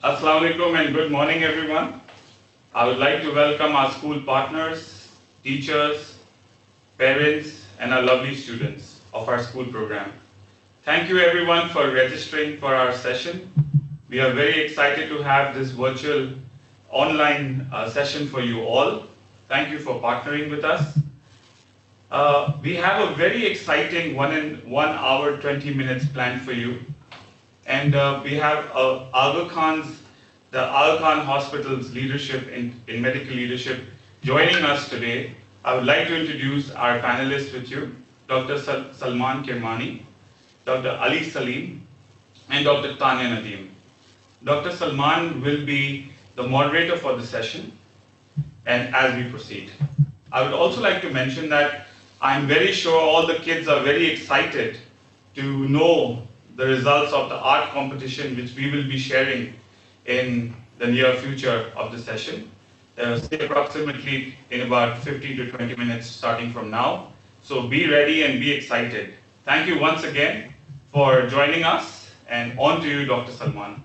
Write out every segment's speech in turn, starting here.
Assalamu alaikum and good morning, everyone. I would like to welcome our school partners, teachers, parents, and our lovely students of our school program. Thank you, everyone, for registering for our session. We are very excited to have this virtual online session for you all. Thank you for partnering with us. We have a very exciting 1 hour 20 minutes planned for you. And we have the Aga Khan Hospital's leadership in medical leadership joining us today. I would like to introduce our panelists with you, Dr. Salman Kirmani, Dr. Ali Salim, and Dr. Tanya Nadeem. Dr. Salman will be the moderator for the session and as we proceed. I would also like to mention that I'm very sure all the kids are very excited to know the results of the art competition which we will be sharing in the near future of the session. Approximately in about 15 to 20 minutes starting from now. So be ready and be excited. Thank you once again for joining us, and on to you, Dr. Salman.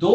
2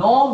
9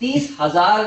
30,000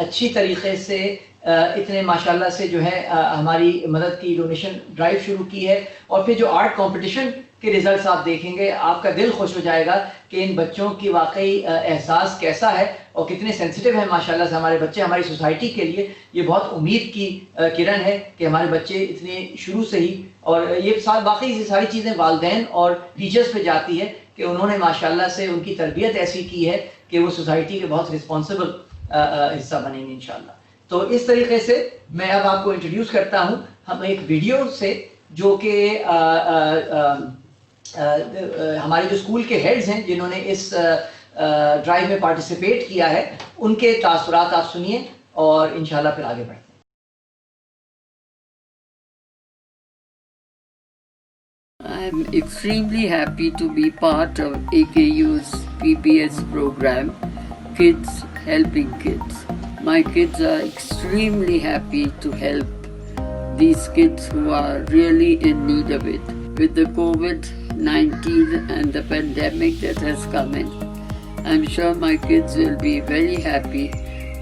اچھی طریقے سے اتنے ماشاءاللہ سے جو ہے ہماری مدد کی ڈونیشن ڈرائیو شروع کی ہے. اور پھر جو آرٹ کمپٹیشن کے ریزلٹس آپ دیکھیں گے آپ کا دل خوش ہو جائے گا کہ ان بچوں کی واقعی احساس کیسا ہے اور کتنے سینسٹیو ہیں ماشاءاللہ سے ہمارے بچے. ہماری سوسائٹی کے لیے یہ بہت امید کی کرن ہے کہ ہمارے بچے اتنے شروع سے ہی, اور یہ واقعی یہ ساری چیزیں والدین اور ٹیچرز پہ جاتی ہے کہ انہوں نے ماشاءاللہ سے ان کی تربیت ایسی کی ہے کہ وہ سوسائٹی کے بہت رسپانسبل حصہ بنیں گے انشاءاللہ. تو اس طریقے سے میں اب آپ کو انٹروڈیوس کرتا ہوں ہم ایک ویڈیو سے جو کہ ہمارے جو اسکول کے ہیڈز ہیں جنہوں نے اس ڈرائیو میں پارٹیسپیٹ کیا ہے ان کے تاثرات آپ سنیے اور انشاءاللہ پھر آگے بڑھیں. I'm extremely happy to be part of AKU's PBS program, Kids Helping Kids. My kids are extremely happy to help these kids who are really in need of it. With the COVID-19 and the pandemic that has come in, I'm sure my kids will be very happy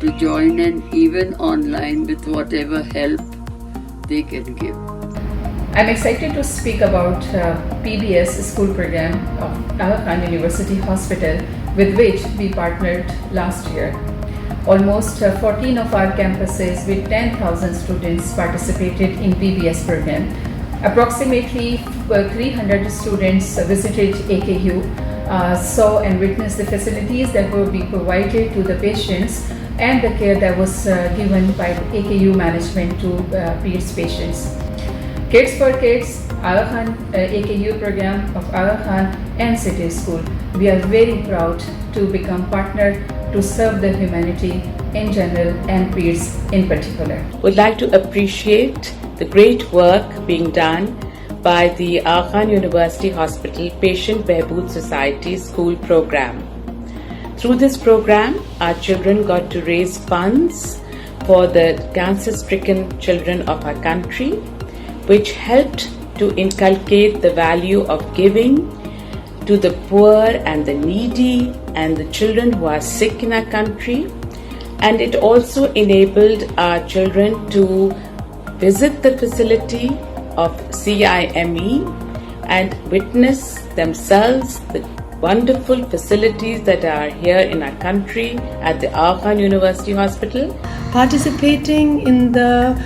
to join in even online with whatever help they can give. I'm excited to speak about PBS school program of Aga Khan University Hospital, with which we partnered last year. Almost 14 of our campuses with 10,000 students participated in PBS program. Approximately 300 students visited AKU, saw and witnessed the facilities that were being provided to the patients and the care that was given by AKU management to PEDS patients. Kids for Kids, Aga Khan AKU program of Aga Khan and City School. We are very proud to become partner to serve the humanity in general and PEDS in particular. Would like to appreciate the great work being done by the Aga Khan University Hospital Patient Behbood Society School Program. Through this program, our children got to raise funds for the cancer-stricken children of our country, which helped to inculcate the value of giving to the poor and the needy and the children who are sick in our country. And it also enabled our children to visit the facility of CIME and witness themselves the wonderful facilities that are here in our country at the Aga Khan University Hospital. Participating in the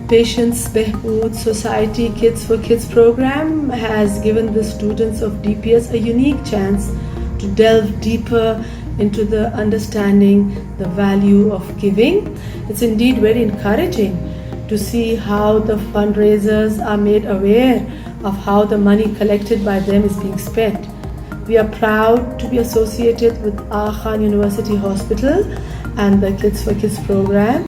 Patients Behbood Society Kids for Kids program has given the students of DPS a unique chance to delve deeper into the understanding the value of giving. It's indeed very encouraging to see how the fundraisers are made aware of how the money collected by them is being spent. We are proud to be associated with Aga Khan University Hospital and the Kids for Kids program.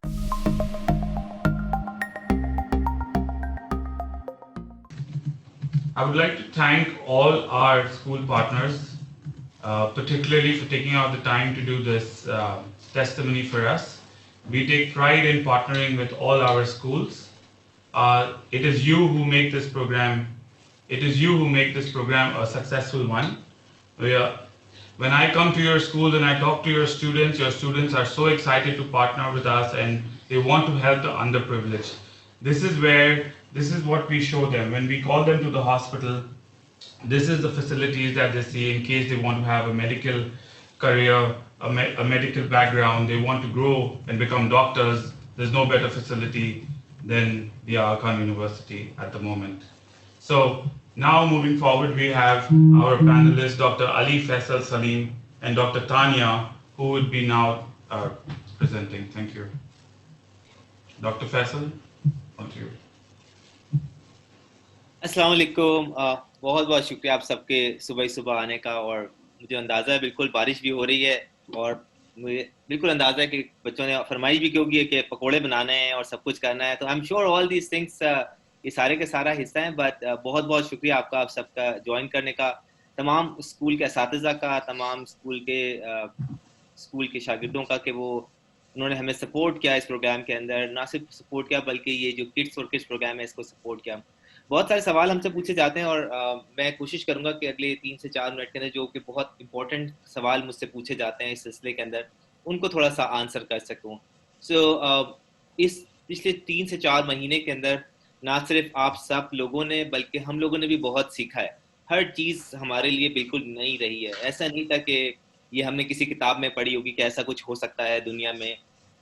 I would like to thank all our school partners, particularly for taking out the time to do this testimony for us. We take pride in partnering with all our schools. It is you who make this program. It is you who make this program a successful one. When I come to your school and I talk to your students are so excited to partner with us and they want to help the underprivileged. This is what we show them. When we call them to the hospital, this is the facilities that they see in case they want to have a medical career, a medical background, they want to grow and become doctors. There's no better facility than the Aga Khan University at the moment. So now moving forward, we have our panelists, Dr. Ali Faisal Salim and Dr. Tanya, who would be now presenting. Thank you. Dr. Faisal, on to you. السلام علیکم. بہت بہت شکریہ آپ سب کے صبح آنے کا. اور مجھے اندازہ ہے بالکل بارش بھی ہو رہی ہے اور مجھے بالکل اندازہ ہے کہ بچوں نے فرمائش بھی کیوں کی ہے کہ پکوڑے بنانے ہیں اور سب کچھ کرنا ہے. تو I am sure all these things یہ سارے کے سارا حصہ ہیں. بٹ بہت بہت شکریہ آپ کا, آپ سب کا جوائن کرنے کا, تمام اسکول کے اساتذہ کا, تمام اسکول کے شاگردوں کا کہ وہ انہوں نے ہمیں سپورٹ کیا اس پروگرام کے اندر. نہ صرف سپورٹ کیا بلکہ یہ جو کڈس فار کڈس پروگرام ہے اس کو سپورٹ کیا. بہت سارے سوال ہم سے پوچھے جاتے ہیں اور میں کوشش کروں گا کہ اگلے 3 سے 4 منٹ کے اندر جو کہ بہت امپورٹنٹ سوال مجھ سے پوچھے جاتے ہیں اس سلسلے کے اندر ان کو تھوڑا سا آنسر کر سکوں. سو اس پچھلے 3 سے 4 مہینے کے اندر نہ صرف آپ سب لوگوں نے بلکہ ہم لوگوں نے بھی بہت سیکھا ہے. ہر چیز ہمارے لیے بالکل نئی رہی ہے. ایسا نہیں تھا کہ یہ ہم نے کسی کتاب میں پڑھی ہوگی کہ ایسا کچھ ہو سکتا ہے دنیا میں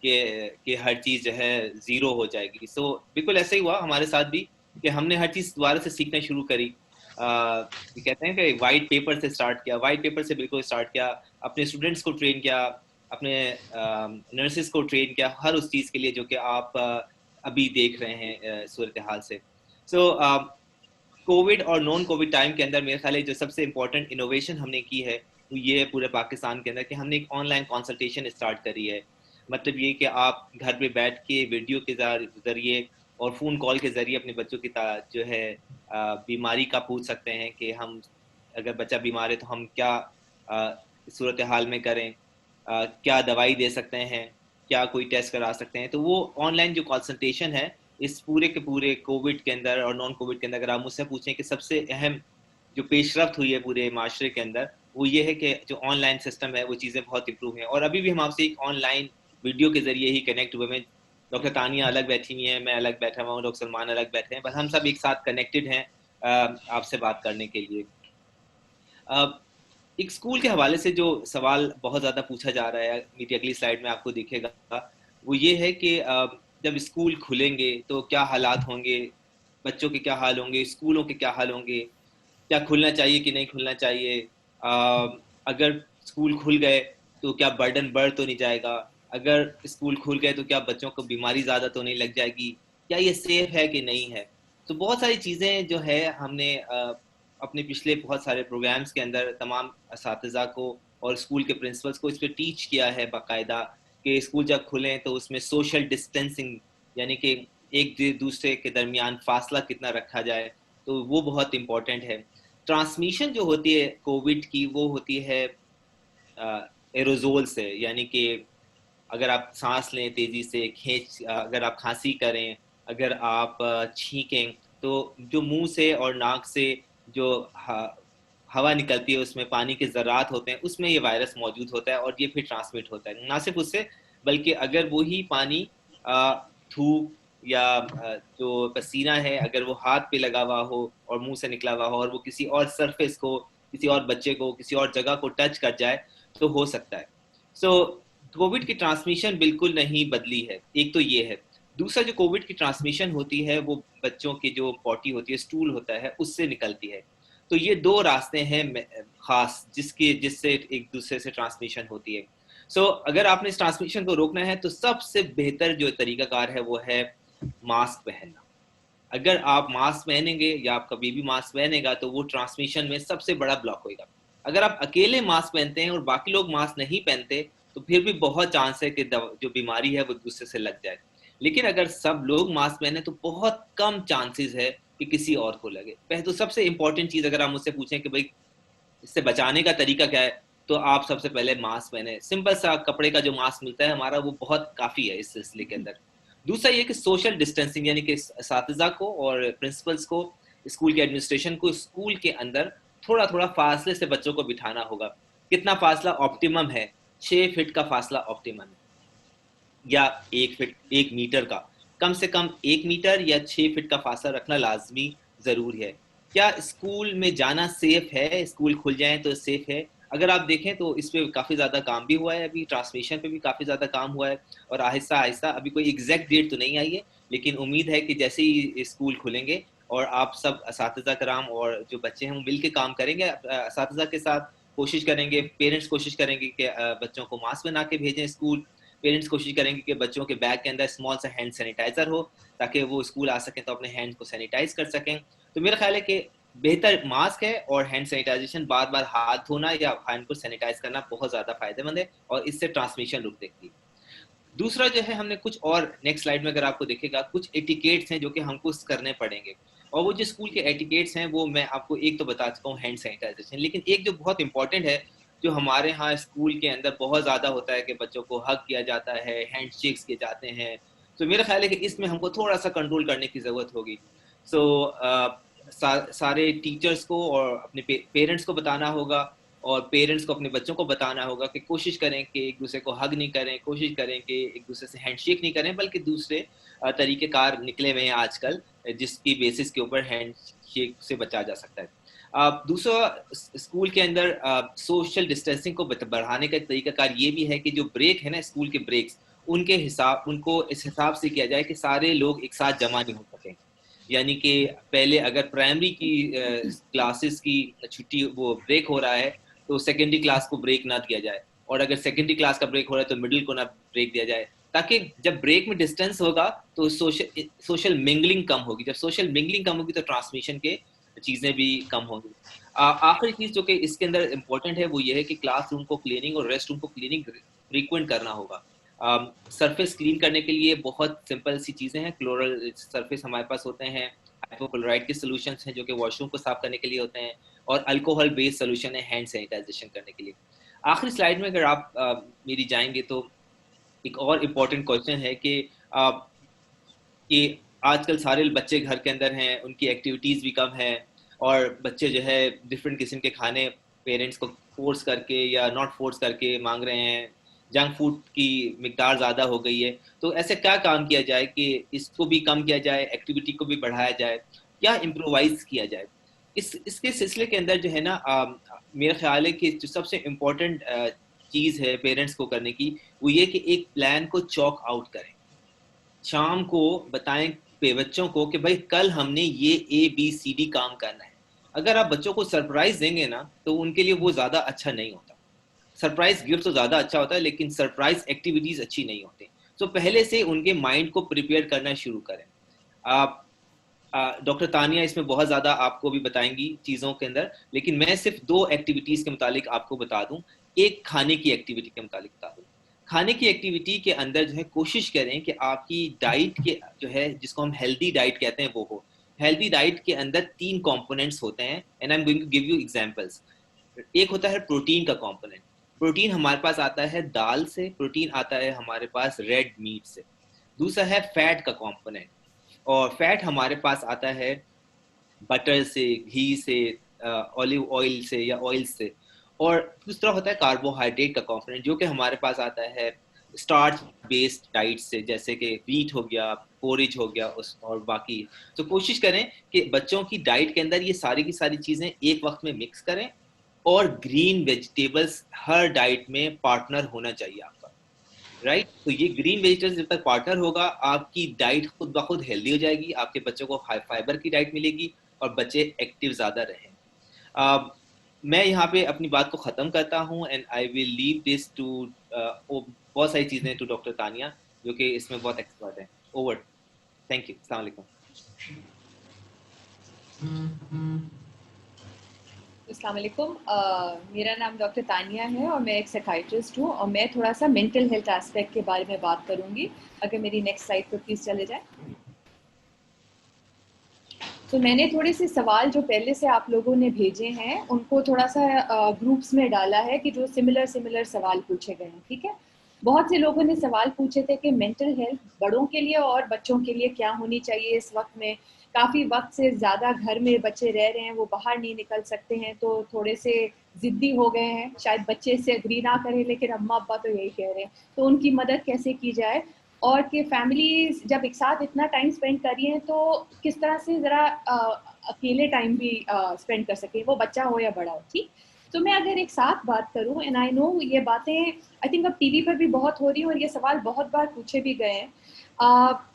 کہ ہر چیز جو ہے زیرو ہو جائے گی. سو بالکل ایسا ہی ہوا ہمارے ساتھ بھی کہ ہم نے ہر چیز دوبارہ سے سیکھنا شروع کری. کہتے ہیں کہ وائٹ پیپر سے اسٹارٹ کیا, وائٹ پیپر سے بالکل اسٹارٹ کیا, اپنے اسٹوڈنٹس کو ٹرین کیا, اپنے نرسز کو ٹرین کیا ہر اس چیز کے لیے جو کہ آپ ابھی دیکھ رہے ہیں صورتحال سے. سو کووڈ اور نان کووڈ ٹائم کے اندر میرے خیال ہے جو سب سے امپورٹنٹ انوویشن ہم نے کی ہے وہ یہ ہے پورے پاکستان کے اندر کہ ہم نے ایک آن لائن کنسلٹیشن اسٹارٹ کری ہے. مطلب یہ کہ آپ گھر پہ بیٹھ کے ویڈیو کے ذریعے اور فون کال کے ذریعے اپنے بچوں کی جو ہے بیماری کا پوچھ سکتے ہیں کہ ہم اگر بچہ بیمار ہے تو ہم کیا صورتحال میں کریں, کیا دوائی دے سکتے ہیں, کیا کوئی ٹیسٹ کرا سکتے ہیں. تو وہ آن لائن جو کنسلٹیشن ہے اس پورے کے پورے کووڈ کے اندر اور نان کووڈ کے اندر اگر آپ مجھ سے پوچھیں کہ سب سے اہم جو پیش رفت ہوئی ہے پورے معاشرے کے اندر وہ یہ ہے کہ جو آن لائن سسٹم ہے وہ چیزیں بہت امپروو ہیں. اور ابھی بھی ہم آپ سے ایک آن لائن ویڈیو کے ذریعے ہی کنیکٹ ہوئے ہیں. ڈاکٹر تانیہ الگ بیٹھی ہوئی ہیں, میں الگ بیٹھا ہوا ہوں, ڈاکٹر سلمان الگ بیٹھے ہیں, بس ہم سب ایک ساتھ کنیکٹڈ ہیں آپ سے بات کرنے کے لیے. ایک اسکول کے حوالے سے جو سوال بہت زیادہ پوچھا جا رہا ہے میری اگلی سلائڈ میں آپ کو دکھے گا وہ یہ ہے کہ جب اسکول کھلیں گے تو کیا حالات ہوں گے, بچوں کے کیا حال ہوں گے, اسکولوں کے کیا حال ہوں گے, کیا کھلنا چاہیے کہ نہیں کھلنا چاہیے, اگر اسکول کھل گئے تو کیا برڈن بڑھ تو نہیں جائے گا, اگر اسکول کھل گئے تو کیا بچوں کو بیماری زیادہ تو نہیں لگ جائے گی, کیا یہ سیف ہے کہ نہیں ہے. تو بہت ساری چیزیں جو ہے ہم نے اپنے پچھلے بہت سارے پروگرامز کے اندر تمام اساتذہ کو اور اسکول کے پرنسپلس کو اس پہ ٹیچ کیا ہے باقاعدہ کہ اسکول جب کھلیں تو اس میں سوشل ڈسٹینسنگ یعنی کہ ایک دوسرے کے درمیان فاصلہ کتنا رکھا جائے تو وہ بہت امپورٹنٹ ہے. ٹرانسمیشن جو ہوتی ہے کووڈ کی وہ ہوتی ہے ایروزول سے, یعنی کہ اگر آپ سانس لیں تیزی سے, اگر آپ کھانسی کریں, اگر آپ چھینکیں تو جو منہ سے اور ناک سے جو ہوا نکلتی ہے اس میں پانی کے ذرات ہوتے ہیں, اس میں یہ وائرس موجود ہوتا ہے اور یہ پھر ٹرانسمٹ ہوتا ہے. نہ صرف اس سے بلکہ اگر وہی پانی تھوک یا جو پسینہ ہے اگر وہ ہاتھ پہ لگا ہوا ہو اور منہ سے نکلا ہوا ہو اور وہ کسی اور سرفیس کو, کسی اور بچے کو, کسی اور جگہ کو ٹچ کر جائے تو ہو سکتا ہے. سو کووڈ کی ٹرانسمیشن بالکل نہیں بدلی ہے. ایک تو یہ ہے. دوسرا جو کووڈ کی ٹرانسمیشن ہوتی ہے وہ بچوں کی جو پوٹی ہوتی ہے, اسٹول ہوتا ہے, اس سے نکلتی ہے. تو یہ 2 راستے ہیں خاص جس سے ایک دوسرے سے ٹرانسمیشن ہوتی ہے. سو اگر آپ نے اس ٹرانسمیشن کو روکنا ہے تو سب سے بہتر جو طریقہ کار ہے وہ ہے ماسک پہننا. اگر آپ ماسک پہنیں گے یا آپ کا بیبی ماسک پہنے گا تو وہ ٹرانسمیشن میں سب سے بڑا بلاک ہوئے گا. اگر آپ اکیلے ماسک پہنتے ہیں اور باقی لوگ ماسک نہیں پہنتے تو پھر بھی بہت چانس ہے کہ جو بیماری ہے وہ دوسرے سے لگ جائے. لیکن اگر سب لوگ ماسک پہنے تو بہت کم چانسز ہے کہ کسی اور کو لگے. پہلے تو سب سے امپورٹنٹ چیز اگر آپ مجھ سے پوچھیں کہ بھائی اس سے بچانے کا طریقہ کیا ہے تو آپ سب سے پہلے ماسک پہنے. سمپل سا کپڑے کا جو ماسک ملتا ہے ہمارا وہ بہت کافی ہے اس سلسلے کے اندر. دوسرا یہ کہ سوشل ڈسٹینسنگ یعنی کہ اساتذہ کو اور پرنسپلس کو, اسکول کے ایڈمنسٹریشن کو اسکول کے اندر تھوڑا تھوڑا فاصلے سے بچوں کو بٹھانا ہوگا. کتنا فاصلہ آپٹیمم ہے؟ 6 فٹ کا فاصلہ آپٹیمم ہے یا 1 فٹ 1 میٹر کا, کم سے کم 1 میٹر یا 6 فٹ کا فاصلہ رکھنا لازمی ضروری ہے. کیا اسکول میں جانا سیف ہے؟ اسکول کھل جائیں تو سیف ہے؟ اگر آپ دیکھیں تو اس پہ کافی زیادہ کام بھی ہوا ہے, ابھی ٹرانسمیشن پہ بھی کافی زیادہ کام ہوا ہے اور آہستہ آہستہ ابھی کوئی ایگزیکٹ ڈیٹ تو نہیں آئی ہے لیکن امید ہے کہ جیسے ہی اسکول کھلیں گے اور آپ سب اساتذہ کرام اور جو بچے ہیں وہ مل کے کام کریں گے اساتذہ کے ساتھ, کوشش کریں گے, پیرنٹس کوشش کریں گے کہ بچوں کو ماسک بنا کے بھیجیں اسکول, پیرنٹس کوشش کریں گے کہ بچوں کے بیگ کے اندر اسمال سا ہینڈ سینیٹائزر ہو تاکہ وہ اسکول آ سکیں تو اپنے ہینڈ کو سینیٹائز کر سکیں. تو میرا خیال ہے کہ بہتر ماسک ہے اور ہینڈ سینیٹائزیشن, بار بار ہاتھ دھونا یا ہینڈ کو سینیٹائز کرنا بہت زیادہ فائدہ مند ہے اور اس سے ٹرانسمیشن رک سکتی ہے. دوسرا جو ہے ہم نے کچھ اور نیکسٹ سلائڈ میں اگر آپ کو دیکھے گا کچھ ایٹیکیٹس ہیں جو کہ ہم کو کرنے پڑیں گے اور وہ جو اسکول کے ایٹیکیٹس ہیں وہ میں آپ کو ایک تو بتا چکا ہوں ہینڈ سینیٹائزیشن, لیکن ایک جو بہت امپورٹنٹ ہے جو ہمارے ہاں اسکول کے اندر بہت زیادہ ہوتا ہے کہ بچوں کو ہگ کیا جاتا ہے, ہینڈ شیکس کیے جاتے ہیں. تو میرا خیال ہے کہ اس میں ہم کو تھوڑا سا کنٹرول کرنے کی ضرورت ہوگی. سو سارے ٹیچرز کو اور اپنے پیرنٹس کو بتانا ہوگا اور پیرنٹس کو اپنے بچوں کو بتانا ہوگا کہ کوشش کریں کہ ایک دوسرے کو ہگ نہیں کریں, کوشش کریں کہ ایک دوسرے سے ہینڈ شیک نہیں کریں, بلکہ دوسرے طریقہ کار نکلے ہوئے ہیں آج کل جس کی بیسس کے اوپر ہینڈ شیک سے بچا جا سکتا ہے. دوسرا, اسکول کے اندر سوشل ڈسٹینسنگ کو بڑھانے کا طریقہ کار یہ بھی ہے کہ جو بریک ہے نا, اسکول کے بریکس, ان کو اس حساب سے کیا جائے کہ سارے لوگ ایک ساتھ جمع نہیں ہو سکیں. یعنی کہ پہلے اگر پرائمری کی کلاسز کی چھٹی وہ بریک ہو رہا ہے تو سیکنڈری کلاس کو بریک نہ دیا جائے, اور اگر سیکنڈری کلاس کا بریک ہو رہا ہے تو مڈل کو نہ بریک دیا جائے, تاکہ جب بریک میں ڈسٹینس ہوگا تو سوشل منگلنگ کم ہوگی. جب سوشل منگلنگ کم ہوگی تو ٹرانسمیشن کے چیزیں بھی کم ہوں گی. آخری چیز جو کہ اس کے اندر امپورٹنٹ ہے وہ یہ ہے کہ کلاس روم کو کلیننگ اور ریسٹ روم کو کلیننگ فریکوینٹ کرنا ہوگا. سرفیس کلین کرنے کے لیے بہت سمپل سی چیزیں ہیں. کلورل سرفیس ہمارے پاس ہوتے ہیں, ہائپوکلورائڈ کے سولوشنس ہیں جو کہ واش روم کو صاف کرنے کے لیے ہوتے ہیں, اور الکوہل بیس سولوشن ہے ہینڈ سینیٹائزیشن کرنے کے لیے. آخری سلائیڈ میں اگر آپ میری جائیں گے تو ایک اور امپورٹنٹ کوشچن ہے کہ آج کل سارے بچے گھر کے اندر ہیں, ان کی ایکٹیویٹیز بھی کم ہیں, اور بچے جو ہے ڈفرینٹ قسم کے کھانے پیرنٹس کو فورس کر کے یا ناٹ فورس کر کے مانگ رہے ہیں, جنک فوڈ کی مقدار زیادہ ہو گئی ہے. تو ایسے کیا کام کیا جائے کہ اس کو بھی کم کیا جائے, ایکٹیویٹی کو بھی بڑھایا جائے, کیا امپرووائز کیا جائے. اس کے سلسلے کے اندر جو ہے نا میرا خیال ہے کہ جو سب سے امپورٹنٹ چیز ہے پیرنٹس کو کرنے کی وہ یہ کہ ایک پلان کو چاک آؤٹ کریں. شام کو بتائیں بچوں کو کہ بھائی کل ہم نے یہ ABCD کام کرنا ہے. اگر آپ بچوں کو سرپرائز دیں گے نا تو ان کے لیے وہ زیادہ اچھا نہیں ہوتا. سرپرائز گفٹ تو زیادہ اچھا ہوتا ہے لیکن سرپرائز ایکٹیویٹیز اچھی نہیں ہوتی. تو پہلے سے ان کے مائنڈ کو پریپیئر کرنا شروع کریں. ڈاکٹر تانیہ اس میں بہت زیادہ آپ کو بھی بتائیں گی چیزوں کے اندر, لیکن میں صرف 2 ایکٹیویٹیز کے متعلق آپ کو بتا دوں. ایک کھانے کی ایکٹیویٹی کے متعلق بتا دوں. کھانے کی ایکٹیویٹی کے اندر جو ہے کوشش کریں کہ آپ کی ڈائٹ کے جو ہے جس کو ہم ہیلدی ڈائٹ کہتے ہیں وہ ہو. ہیلدی ڈائٹ کے اندر 3 کمپوننٹس ہوتے ہیں, and I am going to give you examples. ایک ہوتا ہے پروٹین کا کمپوننٹ. پروٹین ہمارے پاس آتا ہے دال سے, پروٹین آتا ہے ہمارے پاس ریڈ میٹ سے. دوسرا ہے فیٹ کا کمپوننٹ, اور فیٹ ہمارے پاس آتا ہے بٹر سے, گھی سے, اولیو آئل سے یا آئل سے. اور دوسرا ہوتا ہے کاربوہائیڈریٹ کا کمپوننٹ جو کہ ہمارے پاس آتا ہے اسٹارچ بیسڈ ڈائٹ سے, جیسے کہ ویٹ ہو گیا, پورج ہو گیا اور باقی. تو کوشش کریں کہ بچوں کی ڈائٹ کے اندر یہ ساری کی ساری چیزیں ایک وقت میں مکس کریں, اور گرین ویجیٹیبلس ہر ڈائٹ میں پارٹنر ہونا چاہیے آپ کا, رائٹ. تو یہ گرین ویجیٹیبلس جب تک پارٹنر ہوگا آپ کی ڈائٹ خود بخود ہیلدی ہو جائے گی, آپ کے بچوں کو ہائی فائبر کی ڈائٹ ملے گی اور بچے ایکٹیو زیادہ رہیں. میں یہاں پہ اپنی بات کو ختم کرتا ہوں, and I will leave this to بہت ساری چیزیں ٹو ڈاکٹر تانیہ جو کہ اس میں بہت ایکسپرٹ ہیں. اوور. Thank you. السلام علیکم. السلام علیکم. میرا نام ڈاکٹر تانیہ ہے اور میں ایک سائیکائٹرسٹ ہوں, اور میں تھوڑا سا مینٹل ہیلتھ اسپیکٹ کے بارے میں بات کروں گی. اگر میری نیکسٹ سلائڈ پہ پلیز چلے جائیں. تو میں نے تھوڑے سے سوال جو پہلے سے آپ لوگوں نے بھیجے ہیں ان کو تھوڑا سا گروپس میں ڈالا ہے کہ جو سملر سوال پوچھے گئے ہیں. ٹھیک ہے. بہت سے لوگوں نے سوال پوچھے تھے کہ مینٹل ہیلتھ بڑوں کے لیے اور بچوں کے لیے کیا ہونی چاہیے اس وقت میں. کافی وقت سے زیادہ گھر میں بچے رہ رہے ہیں, وہ باہر نہیں نکل سکتے ہیں, تو تھوڑے سے ضدی ہو گئے ہیں. شاید بچے سے اگری نہ کریں لیکن اماں ابا تو یہی کہہ رہے ہیں. تو ان کی مدد کیسے کی جائے, اور کہ فیملیز جب ایک ساتھ اتنا ٹائم اسپینڈ کر رہی ہیں تو کس طرح سے ذرا اکیلے ٹائم بھی اسپینڈ کر سکیں, وہ بچہ ہو یا بڑا ہو. ٹھیک. تو میں اگر ایک ساتھ بات کروں, اینڈ آئی نو یہ باتیں آئی تھنک اب ٹی وی پر بھی بہت ہو رہی ہیں اور یہ سوال بہت بار پوچھے بھی گئے ہیں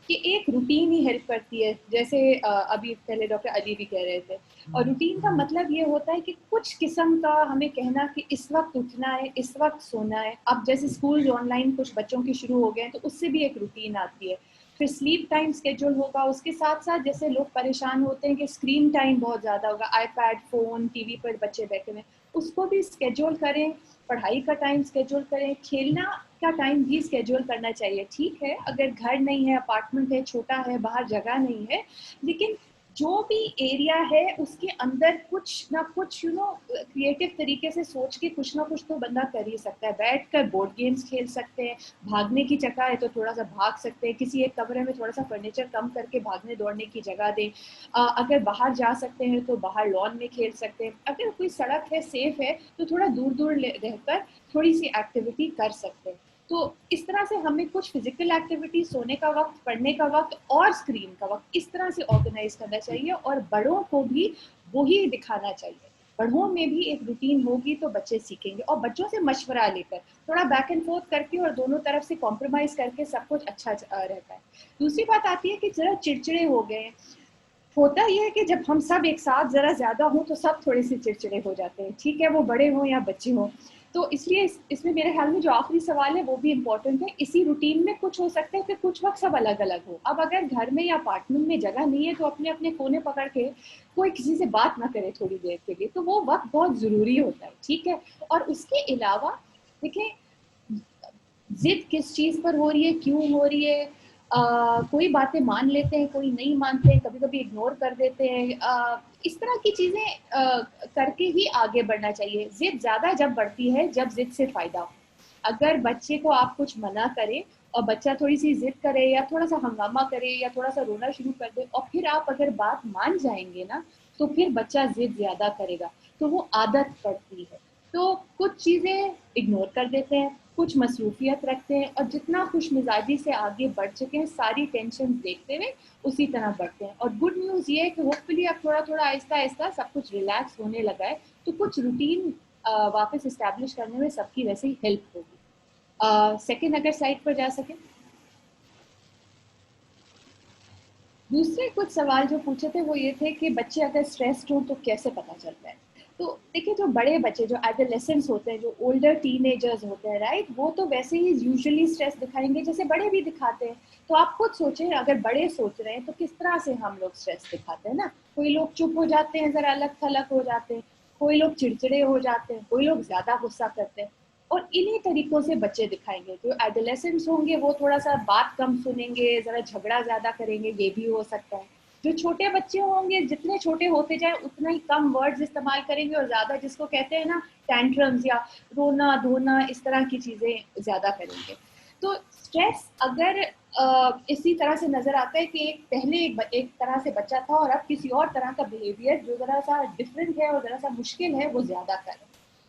کہ ایک روٹین ہی ہیلپ کرتی ہے, جیسے ابھی پہلے ڈاکٹر علی بھی کہہ رہے تھے. اور روٹین کا مطلب یہ ہوتا ہے کہ کچھ قسم کا ہمیں کہنا کہ اس وقت اٹھنا ہے, اس وقت سونا ہے. اب جیسے اسکول آن لائن کچھ بچوں کی شروع ہو گئے ہیں تو اس سے بھی ایک روٹین آتی ہے. پھر سلیپ ٹائم اسکیجول ہوگا. اس کے ساتھ ساتھ جیسے لوگ پریشان ہوتے ہیں کہ اسکرین ٹائم بہت زیادہ ہوگا, iPad, phone, T V پر بچے بیٹھے ہوئے ہیں, اس کو بھی اسکیجول کریں. پڑھائی کا ٹائم اسکیجول کریں. کھیلنا کا ٹائم بھی اسکیجول کرنا چاہیے. ٹھیک ہے اگر گھر نہیں ہے, اپارٹمنٹ ہے, چھوٹا ہے, باہر جگہ نہیں ہے, لیکن جو بھی ایریا ہے اس کے اندر کچھ نہ کچھ کریٹو طریقے سے سوچ کے کچھ نہ کچھ تو بندہ کر ہی سکتا ہے. بیٹھ کر بورڈ گیمز کھیل سکتے ہیں, بھاگنے کی جگہ ہے تو تھوڑا سا بھاگ سکتے ہیں, کسی ایک کمرے میں تھوڑا سا فرنیچر کم کر کے بھاگنے دوڑنے کی جگہ دیں. اگر باہر جا سکتے ہیں تو باہر لان میں کھیل سکتے ہیں. اگر کوئی سڑک ہے سیف ہے تو تھوڑا دور دور رہ کر تھوڑی سی ایکٹیویٹی کر سکتے ہیں. تو اس طرح سے ہمیں کچھ فزیکل ایکٹیویٹی, سونے کا وقت, پڑھنے کا وقت اور اسکرین کا وقت اس طرح سے آرگنائز کرنا چاہیے, اور بڑوں کو بھی وہی دکھانا چاہیے. بڑھوں میں بھی ایک روٹین ہوگی تو بچے سیکھیں گے, اور بچوں سے مشورہ لے کر تھوڑا بیک اینڈ فورتھ کر کے اور دونوں طرف سے کمپرومائز کر کے سب کچھ اچھا رہتا ہے. دوسری بات آتی ہے کہ ذرا چڑچڑے ہو گئے. ہوتا یہ ہے کہ جب ہم سب ایک ساتھ ذرا زیادہ ہوں تو سب تھوڑے سے چڑچڑے ہو جاتے ہیں, ٹھیک ہے, وہ بڑے ہوں یا بچے ہوں. تو اس لیے اس میں میرے خیال میں جو آخری سوال ہے وہ بھی امپورٹنٹ ہے. اسی روٹین میں کچھ ہو سکتا ہے کہ کچھ وقت سب الگ الگ ہو. اب اگر گھر میں یا اپارٹمنٹ میں جگہ نہیں ہے تو اپنے اپنے کونے پکڑ کے کوئی کسی سے بات نہ کرے تھوڑی دیر کے لیے, تو وہ وقت بہت ضروری ہوتا ہے, ٹھیک ہے. اور اس کے علاوہ دیکھیں ضد کس چیز پر ہو رہی ہے, کیوں ہو رہی ہے, کوئی باتیں مان لیتے ہیں, کوئی نہیں مانتے ہیں, کبھی کبھی اگنور کر دیتے ہیں. اس طرح کی چیزیں کر کے ہی آگے بڑھنا چاہیے. ضد زیادہ جب بڑھتی ہے جب ضد سے فائدہ ہو. اگر بچے کو آپ کچھ منع کریں اور بچہ تھوڑی سی ضد کرے یا تھوڑا سا ہنگامہ کرے یا تھوڑا سا رونا شروع کر دے, اور پھر آپ اگر بات مان جائیں گے نا تو پھر بچہ ضد زیادہ کرے گا, تو وہ عادت پڑتی ہے. تو کچھ چیزیں اگنور کر دیتے ہیں, کچھ مصروفیت رکھتے ہیں, اور جتنا خوش مزاجی سے آگے بڑھ چکے ہیں ساری ٹینشن دیکھتے ہوئے اسی طرح بڑھتے ہیں. اور گڈ نیوز یہ ہے کہ ہوپ فلی اب تھوڑا تھوڑا آہستہ آہستہ سب کچھ ریلیکس ہونے لگا ہے, تو کچھ روٹین واپس اسٹیبلش کرنے میں سب کی ویسے ہی ہیلپ ہوگی. سیکنڈ اگر سائٹ پر جا سکیں, دوسرے کچھ سوال جو پوچھے تھے وہ یہ تھے کہ بچے اگر اسٹریسڈ ہوں تو کیسے پتہ چلتا ہے. تو دیکھیں جو بڑے بچے جو ایڈولیسنٹس ہوتے ہیں, جو اولڈر ٹین ایجرز ہوتے ہیں, رائٹ, وہ تو ویسے ہی یوزلی اسٹریس دکھائیں گے جیسے بڑے بھی دکھاتے ہیں. تو آپ خود سوچیں اگر بڑے سوچ رہے ہیں تو کس طرح سے ہم لوگ اسٹریس دکھاتے ہیں نا. کوئی لوگ چپ ہو جاتے ہیں, ذرا الگ تھلگ ہو جاتے ہیں, کوئی لوگ چڑچڑے ہو جاتے ہیں, کوئی لوگ زیادہ غصہ کرتے ہیں, اور انہی طریقوں سے بچے دکھائیں گے. جو ایڈولیسنٹس ہوں گے وہ تھوڑا سا بات کم سنیں گے, ذرا جھگڑا زیادہ کریں گے, یہ بھی ہو سکتا ہے. جو چھوٹے بچے ہوں گے جتنے چھوٹے ہوتے جائیں اتنا ہی کم ورڈز استعمال کریں گے, اور زیادہ جس کو کہتے ہیں نا ٹینٹرمز یا رونا دھونا اس طرح کی چیزیں زیادہ کریں گے. تو اسٹریس اگر اسی طرح سے نظر آتا ہے کہ پہلے ایک طرح سے بچہ تھا اور اب کسی اور طرح کا بیہیویئر جو ذرا سا ڈفرینٹ ہے اور ذرا سا مشکل ہے وہ زیادہ کرے.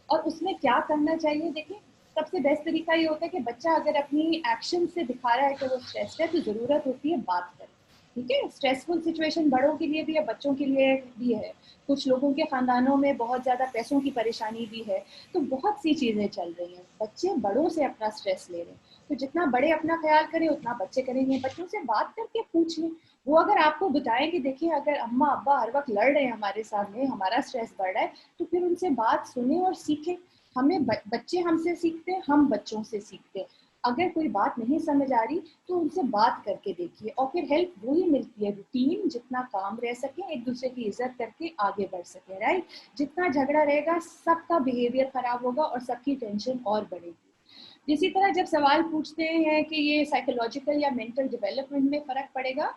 اور اس میں کیا کرنا چاہیے, دیکھیں سب سے بیسٹ طریقہ یہ ہوتا ہے کہ بچہ اگر اپنی ایکشن سے دکھا رہا ہے کہ وہ اسٹریس ہے تو ضرورت ہوتی ہے بات کریں, ٹھیک ہے. اسٹریسفل سچویشن بڑوں کے لیے بھی ہے, بچوں کے لیے بھی ہے. کچھ لوگوں کے خاندانوں میں بہت زیادہ پیسوں کی پریشانی بھی ہے, تو بہت سی چیزیں چل رہی ہیں. بچے بڑوں سے اپنا اسٹریس لے رہے ہیں, تو جتنا بڑے اپنا خیال کریں اتنا بچے کریں گے. بچوں سے بات کر کے پوچھ لیں, وہ اگر آپ کو بتائیں کہ دیکھیں اگر اماں ابا ہر وقت لڑ رہے ہیں ہمارے سامنے, ہمارا اسٹریس بڑھ رہا ہے, تو پھر ان سے بات سنیں اور سیکھیں. ہمیں بچے ہم سے سیکھتے ہیں, ہم بچوں سے سیکھتے ہیں. اگر کوئی بات نہیں سمجھ آ رہی تو ان سے بات کر کے دیکھیے, اور پھر ہیلپ وہی ملتی ہے روٹین, جتنا کام رہ سکے ایک دوسرے کی عزت کر کے آگے بڑھ سکے, رائٹ. جتنا جھگڑا رہے گا سب کا بیہیویئر خراب ہوگا اور سب کی ٹینشن اور بڑھے گی. اسی طرح جب سوال پوچھتے ہیں کہ یہ سائیکولوجیکل یا مینٹل ڈیولپمنٹ میں فرق پڑے گا,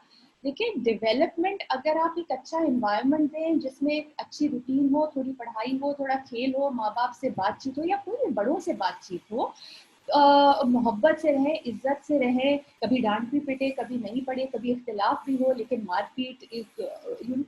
دیکھیں ڈیولپمنٹ اگر آپ ایک اچھا انوائرمنٹ دیں جس میں ایک اچھی روٹین ہو, تھوڑی پڑھائی ہو, تھوڑا کھیل ہو, ماں باپ سے بات چیت ہو یا پورے بڑوں سے بات چیت ہو, محبت سے رہیں, عزت سے رہیں, کبھی ڈانٹ بھی پٹے, کبھی نہیں پڑے, کبھی اختلاف بھی ہو لیکن مار پیٹ ایک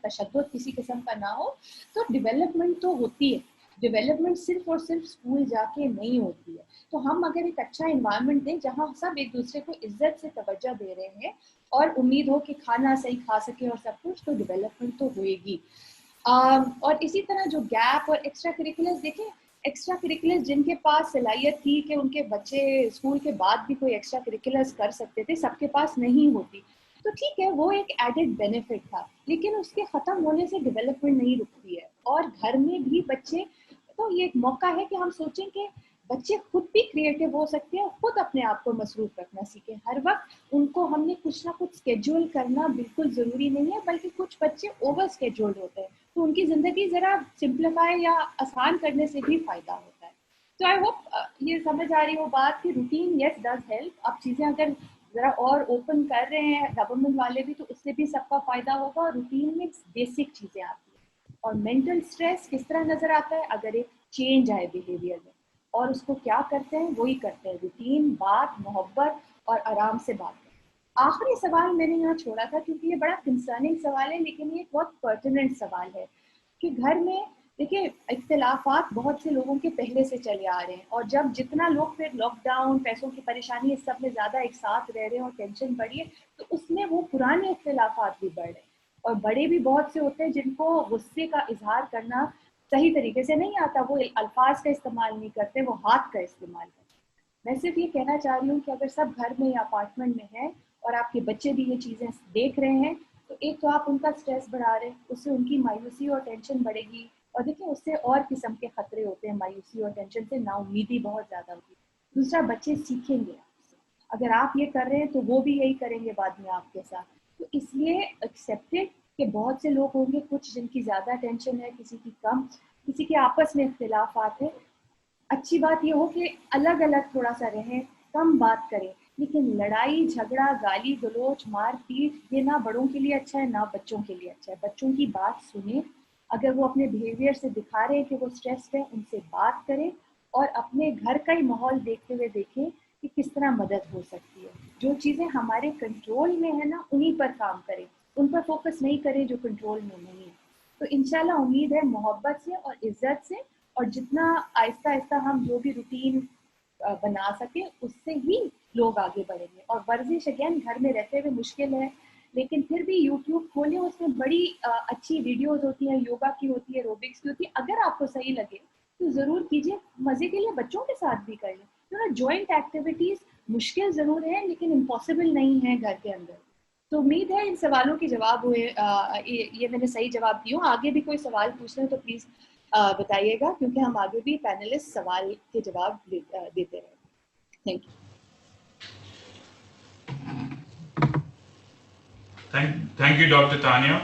تشدد کسی قسم کا نہ ہو, تو ڈیولپمنٹ تو ہوتی ہے. ڈیولپمنٹ صرف اور صرف اسکول جا کے نہیں ہوتی ہے. تو ہم اگر ایک اچھا انوائرمنٹ دیں جہاں سب ایک دوسرے کو عزت سے توجہ دے رہے ہیں اور امید ہو کہ کھانا صحیح کھا سکے اور سب کچھ, تو ڈیولپمنٹ تو ہوئے گی. اور اسی طرح جو گیپ اور ایکسٹرا کریکولرز, دیکھیں ایکسٹرا کریکولرز جن کے پاس صلاحیت تھی کہ ان کے بچے اسکول کے بعد بھی کوئی ایکسٹرا کریکولرز کر سکتے تھے, سب کے پاس نہیں ہوتی, تو ٹھیک ہے وہ ایک ایڈڈ بینیفٹ تھا, لیکن اس کے ختم ہونے سے ڈیولپمنٹ نہیں رکتی ہے. اور گھر میں بھی بچے, تو یہ ایک موقع ہے کہ ہم سوچیں کہ بچے خود بھی کریٹو ہو سکتے ہیں, خود اپنے آپ کو مصروف رکھنا سیکھیں. ہر وقت ان کو ہم نے کچھ نہ کچھ اسکیڈول کرنا بالکل ضروری نہیں ہے, بلکہ کچھ بچے اوور اسکیڈولڈ ہوتے ہیں, تو ان کی زندگی ذرا سمپلیفائی یا آسان کرنے سے بھی فائدہ ہوتا ہے. تو آئی ہوپ یہ سمجھ آ رہی ہو بات کہ روٹین یس ڈز ہیلپ. اب چیزیں اگر ذرا اور اوپن کر رہے ہیں گورنمنٹ والے بھی تو اس سے بھی سب کا فائدہ ہوگا. اور روٹین میں بیسک چیزیں آتی ہیں. اور مینٹل اسٹریس کس طرح نظر آتا ہے؟ اگر ایک چینج آئے بیہیویئر میں, اور اس کو کیا کرتے ہیں وہی کرتے ہیں, روٹین, بات, محبت اور آرام سے بات کریں. آخری سوال میں نے یہاں چھوڑا تھا کیونکہ یہ بڑا کنسرننگ سوال ہے, لیکن یہ بہت پرٹیننٹ سوال ہے کہ گھر میں دیکھیں اختلافات بہت سے لوگوں کے پہلے سے چلے آ رہے ہیں, اور جب جتنا لوگ پھر لاک ڈاؤن, پیسوں کی پریشانی, اس سب میں زیادہ ایک ساتھ رہ رہے ہیں اور ٹینشن بڑھی ہے, تو اس میں وہ پرانے اختلافات بھی بڑھ رہے ہیں. اور بڑے بھی بہت سے ہوتے ہیں جن کو غصے کا اظہار کرنا صحیح طریقے سے نہیں آتا, وہ الفاظ کا استعمال نہیں کرتے, وہ ہاتھ کا استعمال کرتے. میں صرف یہ کہنا چاہ رہی ہوں کہ اگر سب گھر میں یا اپارٹمنٹ میں ہیں اور آپ کے بچے بھی یہ چیزیں دیکھ رہے ہیں, تو ایک تو آپ ان کا اسٹریس بڑھا رہے ہیں, اس سے ان کی مایوسی اور ٹینشن بڑھے گی. اور دیکھیں اس سے اور قسم کے خطرے ہوتے ہیں مایوسی اور ٹینشن سے, نا امیدی بہت زیادہ ہوتی ہے. دوسرا, بچے سیکھیں گے آپ سے. اگر آپ یہ کر رہے ہیں تو وہ بھی یہی کریں گے بعد میں آپ کے ساتھ. تو اس لیے ایکسیپٹیڈ کہ بہت سے لوگ ہوں گے, کچھ جن کی زیادہ ٹینشن ہے, کسی کی کم, کسی کے آپس میں اختلافات ہیں. اچھی بات یہ ہو کہ الگ الگ تھوڑا سا رہیں, کم بات کریں, لیکن لڑائی جھگڑا, گالی گلوچ, مار پیٹ یہ نہ بڑوں کے لیے اچھا ہے نہ بچوں کے لیے اچھا ہے. بچوں کی بات سنیں, اگر وہ اپنے بیہیویئر سے دکھا رہے ہیں کہ وہ اسٹریسڈ ہیں, ان سے بات کریں, اور اپنے گھر کا ہی ماحول دیکھتے ہوئے دیکھیں کہ کس طرح مدد ہو سکتی ہے. جو چیزیں ہمارے کنٹرول میں ہیں نا, انہی پر کام کریں, ان پر فوکس نہیں کریں جو کنٹرول میں نہیں ہے. تو انشاءاللہ امید ہے محبت سے اور عزت سے, اور جتنا آہستہ آہستہ ہم جو بھی روٹین بنا سکیں اس سے ہی لوگ آگے بڑھیں گے. اور ورزش اگین گھر میں رہتے ہوئے مشکل ہے, لیکن پھر بھی یوٹیوب کھولیں, اس میں بڑی اچھی ویڈیوز ہوتی ہیں, یوگا کی ہوتی ہے, ایروبکس کی ہوتی ہے. اگر آپ کو صحیح لگے تو ضرور کیجیے, مزے کے لیے بچوں کے ساتھ بھی کر لیں. جوائنٹ ایکٹیویٹیز مشکل ضرور ہے لیکن امپاسبل نہیں ہے گھر کے اندر. تو امید ہے ان سوالوں کے جواب ہوئے, یہ میں نے صحیح جواب دی ہوں. آگے بھی کوئی سوال پوچھنا تو پلیز بتائیے گا, کیونکہ ہم آگے بھی پینلسٹ سوال کے جواب دیتے رہیں. Thank you. Thank you, Dr. Tanya.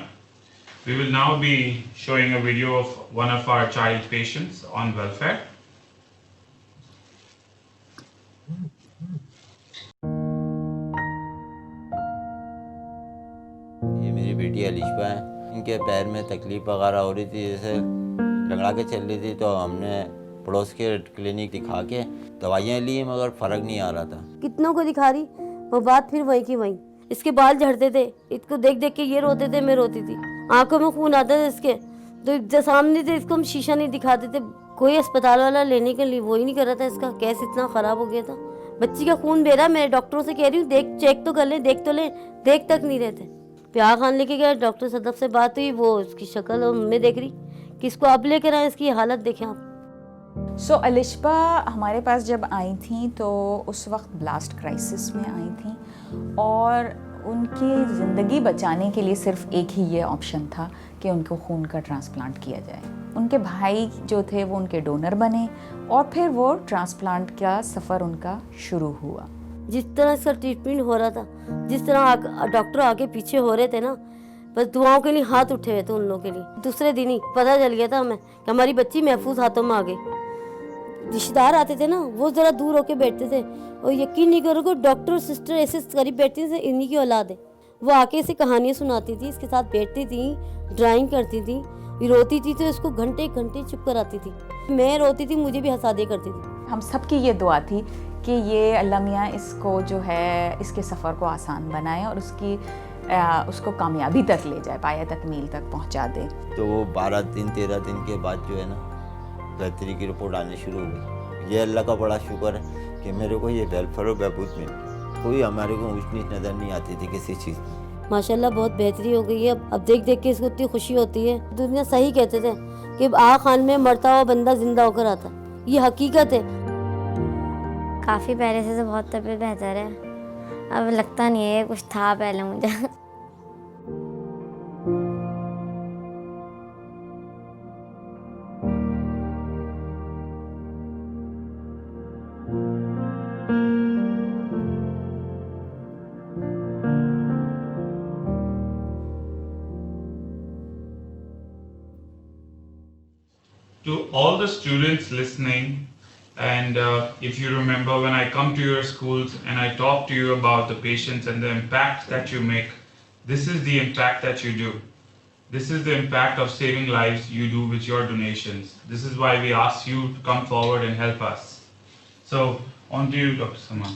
We will now be showing a video of one of our child patients on welfare. یہ میری بیٹی علیشہ ہے, ان کے پیر میں تکلیف وغیرہ ہو رہی تھی, جیسے لنگڑا کے چل رہی تھی, تو ہم نے پڑوس کے کلینک دکھا کے دوائیاں لی, مگر فرق نہیں آ رہا تھا. کتنوں کو دکھا رہی, وہ بات پھر وہیں کی وہیں. اس کے بال جھڑتے تھے, اس کو دیکھ دیکھ کے یہ روتے تھے, میں روتی تھی, آنکھوں میں خون آتا تھا اس کے, تو سامنے سے اس کو ہم شیشہ نہیں دکھاتے تھے. کوئی اسپتال والا لینے کے لیے وہی نہیں کر رہا تھا, اس کا کیس اتنا خراب ہو گیا تھا. بچی کا خون بہ رہا, میں ڈاکٹروں سے کہہ رہی ہوں دیکھ چیک تو کر لیں, دیکھ تو لیں, دیکھ تک نہیں رہتے. پیار خان لے کے گیا, ڈاکٹر صدف سے بات ہوئی, وہ اس کی شکل میں دیکھ رہی کہ اس کو اب لے کر آئیں, اس کی حالت دیکھیں آپ. سو علیشہ ہمارے پاس جب آئی تھیں تو اس وقت بلاسٹ کرائسس میں آئی تھیں, اور ان کی زندگی بچانے کے لیے صرف ایک ہی یہ آپشن تھا کہ ان کو خون کا ٹرانسپلانٹ کیا جائے. ان کے بھائی جو تھے وہ ان کے ڈونر بنے, اور پھر وہ ٹرانسپلانٹ کا سفر ان کا شروع ہوا. جس طرح اس کا ٹریٹمنٹ ہو رہا تھا, جس طرح ڈاکٹر آگے پیچھے ہو رہے تھے نا, بس دعاؤں کے لیے ہاتھ اٹھے ہوئے تھے ان لوگوں کے لیے. دوسرے دن ہی پتہ چل گیا تھا ہمیں کہ ہماری بچی محفوظ ہاتھوں میں آ گئی. رشتے دار آتے تھے نا, وہ ذرا دور ہو کے بیٹھتے تھے, اور یقین نہیں کرو گے ڈاکٹر سسٹر ایسے قریب بیٹھتی تھے, انہی کی اولاد ہے. وہ آ کے اسے کہانیاں سناتی تھی, اس کے ساتھ بیٹھتی تھیں, ڈرائنگ کرتی تھیں, روتی تھی تو اس کو گھنٹے گھنٹے چپ کراتی تھی. میں روتی تھی, مجھے بھی ہنسا دیا کرتی تھی. ہم سب کی یہ دعا تھی کہ یہ اللہ میاں اس کو جو ہے اس کے سفر کو آسان بنائے, اور اس کو کامیابی تک لے جائے, پایہ تکمیل تک پہنچا دے. تو وہ 12 دن 13 دن کے بعد جو ہے نا بہتری کی رپورٹ آنے شروع ہو گئی. یہ اللہ کا بڑا شکر ہے کہ میرے کو یہ ویلفیئر و بہبود میں کوئی ہمارے کو اونچ نیچ نظر نہیں آتی تھی کسی چیز میں. ماشاءاللہ بہت بہتری ہو گئی ہے. اب دیکھ دیکھ کے اس کو اتنی خوشی ہوتی ہے. دنیا صحیح کہتے تھے کہ آغا خان میں مرتا ہوا بندہ زندہ ہو کر آتا, یہ حقیقت ہے. کافی پہلے سے تو بہت طبیعت بہتر ہے, اب لگتا نہیں ہے کچھ تھا پہلے مجھے. To all the students listening, And if you remember, when I come to your schools and I talk to you about the patients and the impact that you make, this is the impact that you do. This is the impact of saving lives you do with your donations. This is why we ask you to come forward and help us. So, on to you, Dr. Saman.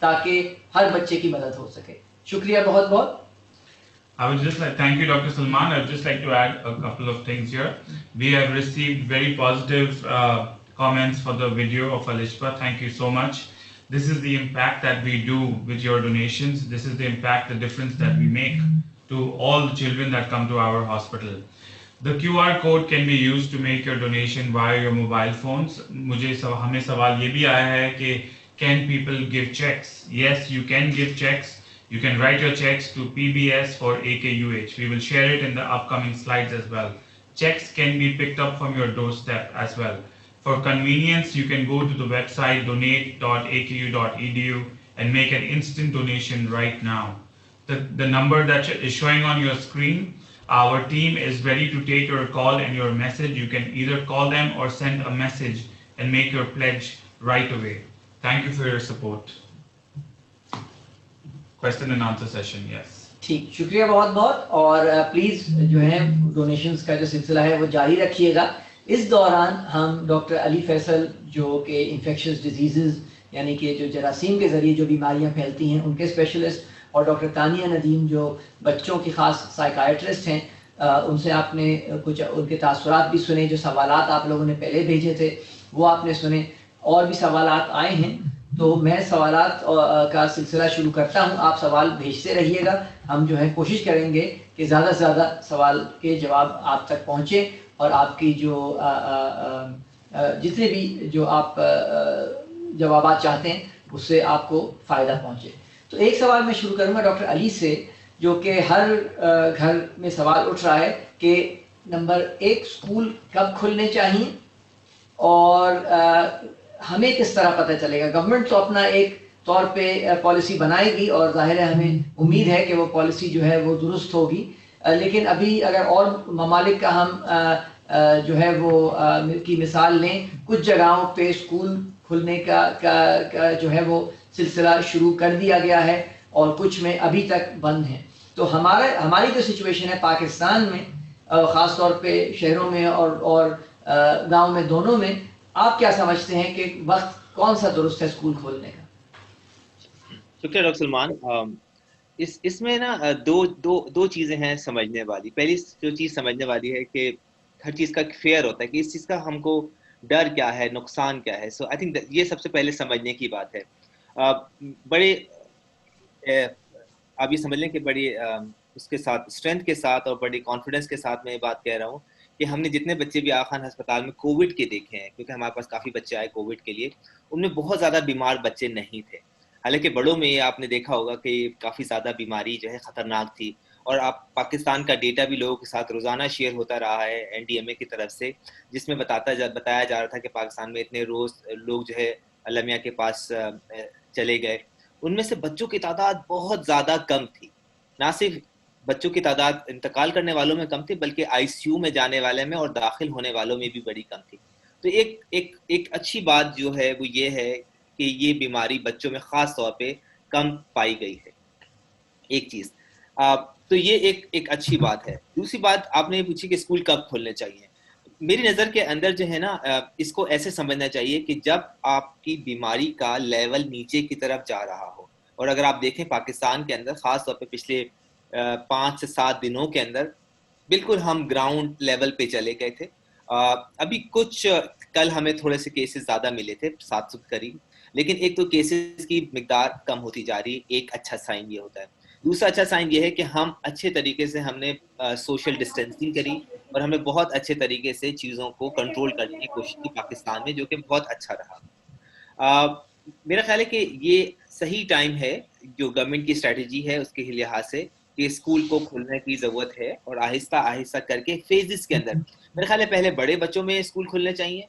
تاکہ ہر بچے کی مدد ہو سکے. شکریہ بہت بہت. I would just like, thank you, Dr. Salman. I would just like to add a couple of things here. We have received very positive comments for the video of Alishba. Thank you so much. This is the impact that we do with your donations. This is the impact, the difference that we make to all the children that come to our hospital. The QR code can be used to make your donation via your mobile phones. ہمیں سوال یہ بھی آیا ہے کہ can people give checks? Yes, you can give checks. You can write your checks to PBS for AKUH. We will share it in the upcoming slides as well. Checks can be picked up from your doorstep as well. For convenience, you can go to the website donate.aku.edu and make an instant donation right now. The number that is showing on your screen, our team is ready to take your call and your message. You can either call them or send a message and make your pledge right away. Thank you for your support. Question and answer session, yes. ٹھیک, شکریہ بہت بہت. اور please جو ہے donations کا جو سلسلہ ہے وہ جاری رکھیے گا. اس دوران ہم ڈاکٹر علی فیصل جو کہ انفیکشس ڈیزیزز یعنی کہ جو جراثیم کے ذریعے جو بیماریاں پھیلتی ہیں ان کے اسپیشلسٹ, اور ڈاکٹر تانیہ ندیم جو بچوں کی خاص سائیکائٹرسٹ ہیں, ان سے آپ نے کچھ ان کے تاثرات بھی سنے. جو سوالات آپ لوگوں نے پہلے بھیجے تھے وہ آپ نے سنے, اور بھی سوالات آئے ہیں. تو میں سوالات کا سلسلہ شروع کرتا ہوں. آپ سوال بھیجتے رہیے گا. ہم جو ہے کوشش کریں گے کہ زیادہ سے زیادہ سوال کے جواب آپ تک پہنچے اور آپ کی جو جتنے بھی جو آپ جوابات چاہتے ہیں اس سے آپ کو فائدہ پہنچے. تو ایک سوال میں شروع کروں گا ڈاکٹر علی سے, جو کہ ہر گھر میں سوال اٹھ رہا ہے کہ نمبر 1 اسکول کب کھلنے چاہیے اور ہمیں کس طرح پتہ چلے گا. گورنمنٹ تو اپنا ایک طور پہ پالیسی بنائے گی اور ظاہر ہے ہمیں امید ہے کہ وہ پالیسی جو ہے وہ درست ہوگی, لیکن ابھی اگر اور ممالک کا ہم جو ہے وہ کی مثال لیں, کچھ جگہوں پہ اسکول کھلنے کا جو ہے وہ سلسلہ شروع کر دیا گیا ہے اور کچھ میں ابھی تک بند ہیں. تو ہماری جو سچویشن ہے پاکستان میں, خاص طور پہ شہروں میں اور گاؤں میں دونوں میں, آپ کیا سمجھتے ہیں کہ وقت کون سا درست ہے اسکول کھولنے کا؟ شکریہ ڈاکٹر سلمان. اس میں نا دو چیزیں ہیں سمجھنے والی. پہلی جو چیز سمجھنے والی ہے کہ ہر چیز کا فیئر ہوتا ہے کہ اس چیز کا ہم کو ڈر کیا ہے, نقصان کیا ہے. سو آئی تھنک یہ سب سے پہلے سمجھنے کی بات ہے. بڑے آپ یہ سمجھ لیں کہ بڑی اس کے ساتھ اسٹرینتھ کے ساتھ اور بڑی کانفیڈنس کے ساتھ میں یہ بات کہہ رہا ہوں کہ ہم نے جتنے بچے بھی آغا خان ہسپتال میں کووڈ کے دیکھے ہیں, کیونکہ ہمارے پاس کافی بچے آئے کووڈ کے لیے, ان میں بہت زیادہ بیمار بچے نہیں تھے. حالانکہ بڑوں میں یہ آپ نے دیکھا ہوگا کہ کافی زیادہ بیماری جو ہے خطرناک تھی. اور آپ پاکستان کا ڈیٹا بھی لوگوں کے ساتھ روزانہ شیئر ہوتا رہا ہے NDMA کی طرف سے, جس میں بتایا جا رہا تھا کہ پاکستان میں اتنے روز لوگ جو ہے المیہ کے پاس چلے گئے. ان میں سے بچوں کی تعداد بہت زیادہ کم تھی. نہ صرف بچوں کی تعداد انتقال کرنے والوں میں کم تھی, بلکہ ICU میں جانے والے میں اور داخل ہونے والوں میں بھی بڑی کم تھی. تو ایک اچھی بات جو ہے وہ یہ ہے کہ یہ بیماری بچوں میں خاص طور پہ کم پائی گئی ہے. ایک چیز تو یہ ایک اچھی بات ہے. دوسری بات آپ نے پوچھی کہ اسکول کب کھولنے چاہیے. میری نظر کے اندر جو ہے نا, اس کو ایسے سمجھنا چاہیے کہ جب آپ کی بیماری کا لیول نیچے کی طرف جا رہا ہو. اور اگر آپ دیکھیں پاکستان کے اندر خاص طور پہ پچھلے 5 سے 7 دنوں کے اندر بالکل ہم گراؤنڈ لیول پہ چلے گئے تھے. ابھی کچھ کل ہمیں تھوڑے سے کیسز زیادہ ملے تھے 700 قریب, لیکن ایک تو کیسز کی مقدار کم ہوتی جا رہی ہے, ایک اچھا سائن یہ ہوتا ہے. دوسرا اچھا سائن یہ ہے کہ ہم اچھے طریقے سے ہم نے سوشل ڈسٹینسنگ کری اور ہمیں بہت اچھے طریقے سے چیزوں کو کنٹرول کرنے کی کوشش کی پاکستان میں, جو کہ بہت اچھا رہا. میرا خیال ہے کہ یہ صحیح ٹائم ہے جو گورنمنٹ کی اسٹریٹجی ہے اس کے لحاظ سے کہ اسکول کو کھولنے کی ضرورت ہے, اور آہستہ آہستہ کر کے فیزز کے اندر میرے خیال ہے پہلے بڑے بچوں میں اسکول کھلنے چاہیے,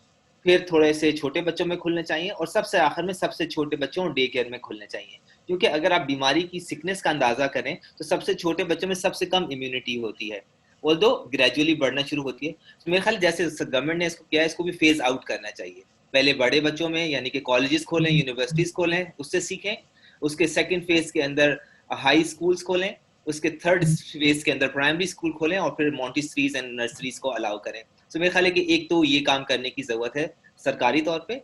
پھر تھوڑے سے چھوٹے بچوں میں کھلنے چاہیے, اور سب سے آخر میں سب سے چھوٹے بچوں اور ڈے کیئر میں کھلنے چاہیے. کیونکہ اگر آپ بیماری کی سکنس کا اندازہ کریں تو سب سے چھوٹے بچوں میں سب سے کم امیونٹی ہوتی ہے, آلدو گریجولی بڑھنا شروع ہوتی ہے. تو میرے خیال جیسے گورنمنٹ نے اس کو کیا ہے, اس کو بھی فیز آؤٹ کرنا چاہیے. پہلے بڑے بچوں میں یعنی کہ کالجز کھولیں, یونیورسٹیز کھولیں, اس سے سیکھیں. اس کے سیکنڈ فیز کے اندر ہائی اسکولس کھولیں, اس کے تھرڈ فیز کے اندر پرائمری اسکول کھولیں, اور پھر مونٹیسریز اینڈ نرسریز کو الاؤ کریں. تو میرے خیال ہے کہ ایک تو یہ کام کرنے کی ضرورت ہے سرکاری طور پہ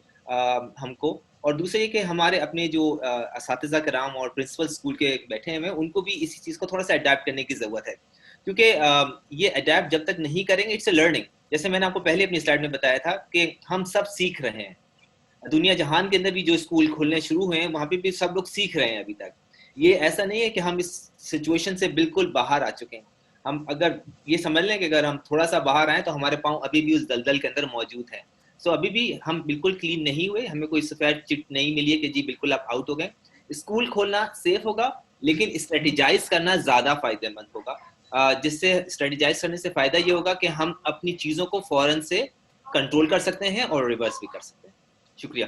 ہم کو, اور دوسرے یہ کہ ہمارے اپنے جو اساتذہ کرام اور پرنسپل اسکول کے بیٹھے ہیں ان کو بھی اسی چیز کو تھوڑا سا اڈیپٹ کرنے کی ضرورت ہے, کیونکہ یہ اڈیپٹ جب تک نہیں کریں گے اٹس اے لرننگ. جیسے میں نے آپ کو پہلے اپنی سلائڈ میں بتایا تھا کہ ہم سب سیکھ رہے ہیں. دنیا جہان کے اندر بھی جو اسکول کھلنے شروع ہوئے ہیں وہاں پہ بھی سب لوگ سیکھ رہے ہیں ابھی تک. یہ ایسا نہیں ہے کہ ہم اس سچویشن سے بالکل باہر آ چکے ہیں. ہم اگر یہ سمجھ لیں کہ اگر ہم تھوڑا سا باہر آئیں تو ہمارے پاؤں ابھی بھی اس دلدل کے اندر موجود ہیں. سو ابھی بھی ہم بالکل کلین نہیں ہوئے, ہمیں کوئی سفید چٹ نہیں ملی ہے کہ جی بالکل آپ آؤٹ ہو گئے. اسکول کھولنا سیف ہوگا لیکن اسٹریٹجائز کرنا زیادہ فائدہ مند ہوگا, جس سے اسٹریٹجائز کرنے سے فائدہ یہ ہوگا کہ ہم اپنی چیزوں کو فوراً سے کنٹرول کر سکتے ہیں اور ریورس بھی کر سکتے ہیں. شکریہ.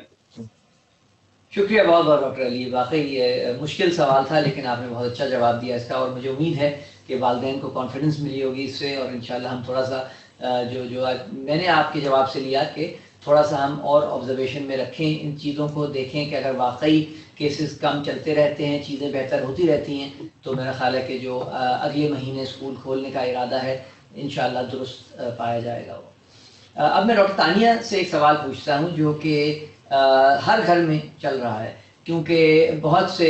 شکریہ بہت بہت ڈاکٹر علی. واقعی یہ مشکل سوال تھا لیکن آپ نے بہت اچھا جواب دیا اس کا, اور مجھے امید ہے کہ والدین کو کانفیڈنس ملی ہوگی اس سے, اور انشاءاللہ ہم تھوڑا سا جو میں نے آپ کے جواب سے لیا کہ تھوڑا سا ہم اور آبزرویشن میں رکھیں, ان چیزوں کو دیکھیں کہ اگر واقعی کیسز کم چلتے رہتے ہیں, چیزیں بہتر ہوتی رہتی ہیں, تو میرا خیال ہے کہ جو اگلے مہینے اسکول کھولنے کا ارادہ ہے انشاءاللہ درست پایا جائے گا. اب میں ڈاکٹر تانیہ سے ایک سوال پوچھتا ہوں جو کہ ہر گھر میں چل رہا ہے, کیونکہ بہت سے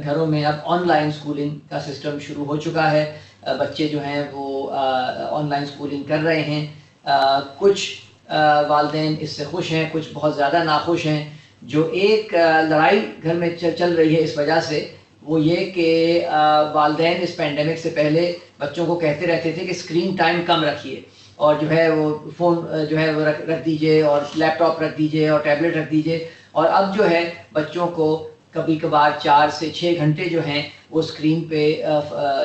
گھروں میں اب آن لائن اسکولنگ کا سسٹم شروع ہو چکا ہے. بچے جو ہیں وہ آن لائن اسکولنگ کر رہے ہیں. کچھ والدین اس سے خوش ہیں, کچھ بہت زیادہ ناخوش ہیں. جو ایک لڑائی گھر میں چل رہی ہے اس وجہ سے وہ یہ کہ والدین اس پینڈیمک سے پہلے بچوں کو کہتے رہتے تھے کہ اسکرین ٹائم کم رکھیے, اور جو ہے وہ فون جو ہے وہ رکھ دیجئے, اور لیپ ٹاپ رکھ دیجئے, اور ٹیبلٹ رکھ دیجئے. اور اب جو ہے بچوں کو کبھی کبھار 4 سے 6 گھنٹے جو ہیں وہ اسکرین پہ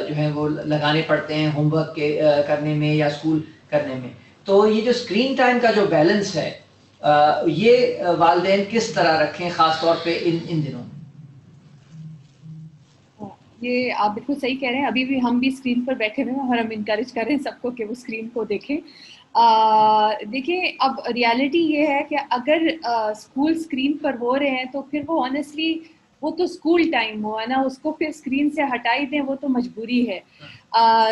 جو ہے وہ لگانے پڑتے ہیں ہوم ورک کے کرنے میں یا اسکول کرنے میں. تو یہ جو اسکرین ٹائم کا جو بیلنس ہے یہ والدین کس طرح رکھیں خاص طور پہ ان دنوں میں؟ یہ آپ بالکل صحیح کہہ رہے ہیں. ابھی بھی ہم بھی اسکرین پر بیٹھے ہوئے ہیں اور ہم انکریج کر رہے ہیں سب کو کہ وہ اسکرین کو دیکھیں. دیکھیں اب ریالٹی یہ ہے کہ اگر اسکول اسکرین پر ہو رہے ہیں تو پھر وہ آنیسٹلی وہ تو اسکول ٹائم ہوا نا, اس کو پھر اسکرین سے ہٹائی دیں, وہ تو مجبوری ہے.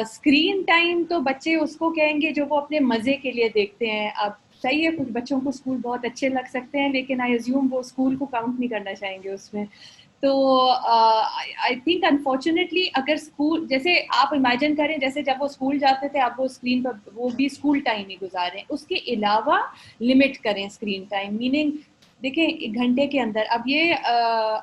اسکرین ٹائم تو بچے اس کو کہیں گے جو وہ اپنے مزے کے لیے دیکھتے ہیں. اب صحیح ہے کچھ بچوں کو اسکول بہت اچھے لگ سکتے ہیں لیکن آئی ایزیوم وہ اسکول کو کاؤنٹ نہیں کرنا چاہیں گے اس میں. تو آئی تھنک انفارچونیٹلی اگر اسکول جیسے آپ امیجن کریں جیسے جب وہ اسکول جاتے تھے اب وہ اسکرین پر وہ بھی اسکول ٹائم ہی گزاریں, اس کے علاوہ لمٹ کریں اسکرین ٹائم. میننگ دیکھیں 1 گھنٹے کے اندر. اب یہ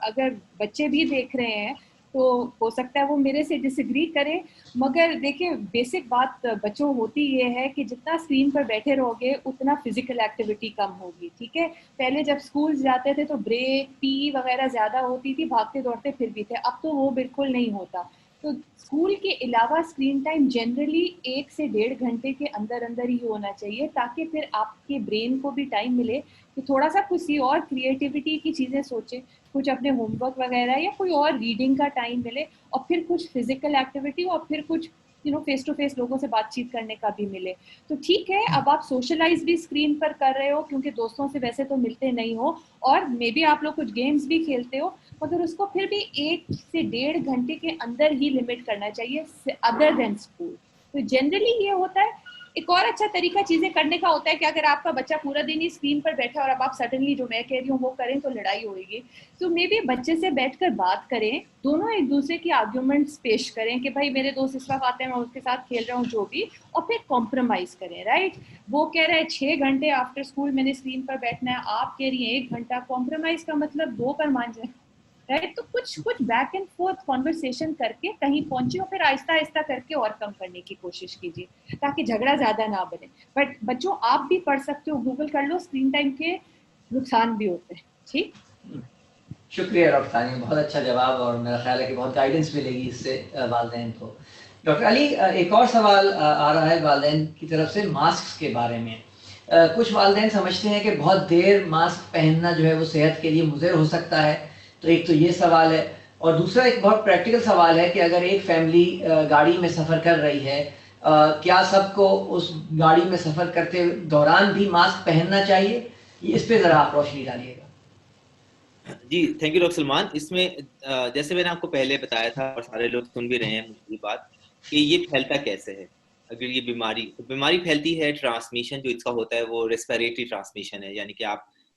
اگر بچے بھی دیکھ رہے ہیں تو ہو سکتا ہے وہ میرے سے ڈس ایگری کریں, مگر دیکھیں بیسک بات بچوں ہوتی یہ ہے کہ جتنا اسکرین پر بیٹھے رہو گے اتنا فزیکل ایکٹیویٹی کم ہوگی. ٹھیک ہے, پہلے جب اسکول جاتے تھے تو بریک پی وغیرہ زیادہ ہوتی تھی, بھاگتے دوڑتے پھر بھی تھے, اب تو وہ بالکل نہیں ہوتا. تو اسکول کے علاوہ اسکرین ٹائم جنرلی 1 سے 1.5 گھنٹے کے اندر ہی ہونا چاہیے, تاکہ پھر آپ کے برین کو بھی ٹائم ملے کہ تھوڑا سا کسی اور کریٹیوٹی کی چیزیں سوچیں, کچھ اپنے ہوم ورک وغیرہ یا کوئی اور ریڈنگ کا ٹائم ملے, اور پھر کچھ فزیکل ایکٹیویٹی, اور پھر کچھ فیس ٹو فیس لوگوں سے بات چیت کرنے کا بھی ملے. تو ٹھیک ہے اب آپ سوشلائز بھی اسکرین پر کر رہے ہو کیونکہ دوستوں سے ویسے تو ملتے نہیں ہو, اور مے بی آپ لوگ کچھ گیمز بھی کھیلتے ہو, مگر اس کو پھر بھی 1 سے 1.5 گھنٹے کے اندر ہی لمٹ کرنا چاہیے ادر دین اسکول. تو جنرلی یہ ہوتا ہے. ایک اور اچھا طریقہ چیزیں کرنے کا ہوتا ہے کہ اگر آپ کا بچہ پورا دن ہی اسکرین پر بیٹھا ہے اور اب آپ سڈنلی جو میں کہہ رہی ہوں وہ کریں تو لڑائی ہوئے گی. تو مے بی بچے سے بیٹھ کر بات کریں, دونوں ایک دوسرے کی آرگیومنٹس پیش کریں کہ بھائی میرے دوست اس وقت آتے ہیں میں اس کے ساتھ کھیل رہا ہوں جو بھی, اور پھر کمپرومائز کریں. رائٹ, وہ کہہ رہے ہیں 6 گھنٹے آفٹر اسکول میں نے اسکرین پر بیٹھنا ہے, آپ کہہ رہی ہیں 1 گھنٹہ. کمپرومائز کا مطلب 2 پر مان جائیں. رائٹ, تو کچھ بیک اینڈ فورتھ کانورسیشن کر کے کہیں پہنچے, اور پھر آہستہ آہستہ کر کے اور کم کرنے کی کوشش کیجیے تاکہ جھگڑا زیادہ نہ بنے. بٹ بچوں آپ بھی پڑھ سکتے ہو, گوگل کر لو, اسکرین ٹائم کے نقصان بھی ہوتے ہیں. ٹھیک, شکریہ ڈاکٹر ثانیہ, بہت اچھا جواب, اور میرا خیال ہے کہ بہت گائیڈنس ملے گی اس سے والدین کو. ڈاکٹر علی, ایک اور سوال آ رہا ہے والدین کی طرف سے ماسک کے بارے میں. کچھ والدین سمجھتے ہیں کہ بہت دیر ماسک پہننا جو ہے وہ صحت کے لیے مضر ہو سکتا ہے. تو ایک تو یہ سوال ہے, اور دوسرا ایک بہت پریکٹیکل سوال ہے کہ اگر ایک فیملی گاڑی میں سفر کر رہی ہے, کیا سب کو اس گاڑی میں سفر کرتے دوران بھی ماسک پہننا چاہیے؟ اس پہ ذرا آپ روشنی ڈالیے گا. جی تھینک یو ڈاکٹر سلمان. اس میں جیسے میں نے آپ کو پہلے بتایا تھا اور سارے لوگ سن بھی رہے ہیں مجھے بات, کہ یہ پھیلتا کیسے ہے. اگر یہ بیماری پھیلتی ہے, ٹرانسمیشن جو اس کا ہوتا ہے وہ ریسپیریٹری ٹرانسمیشن ہے, یعنی کہ آپ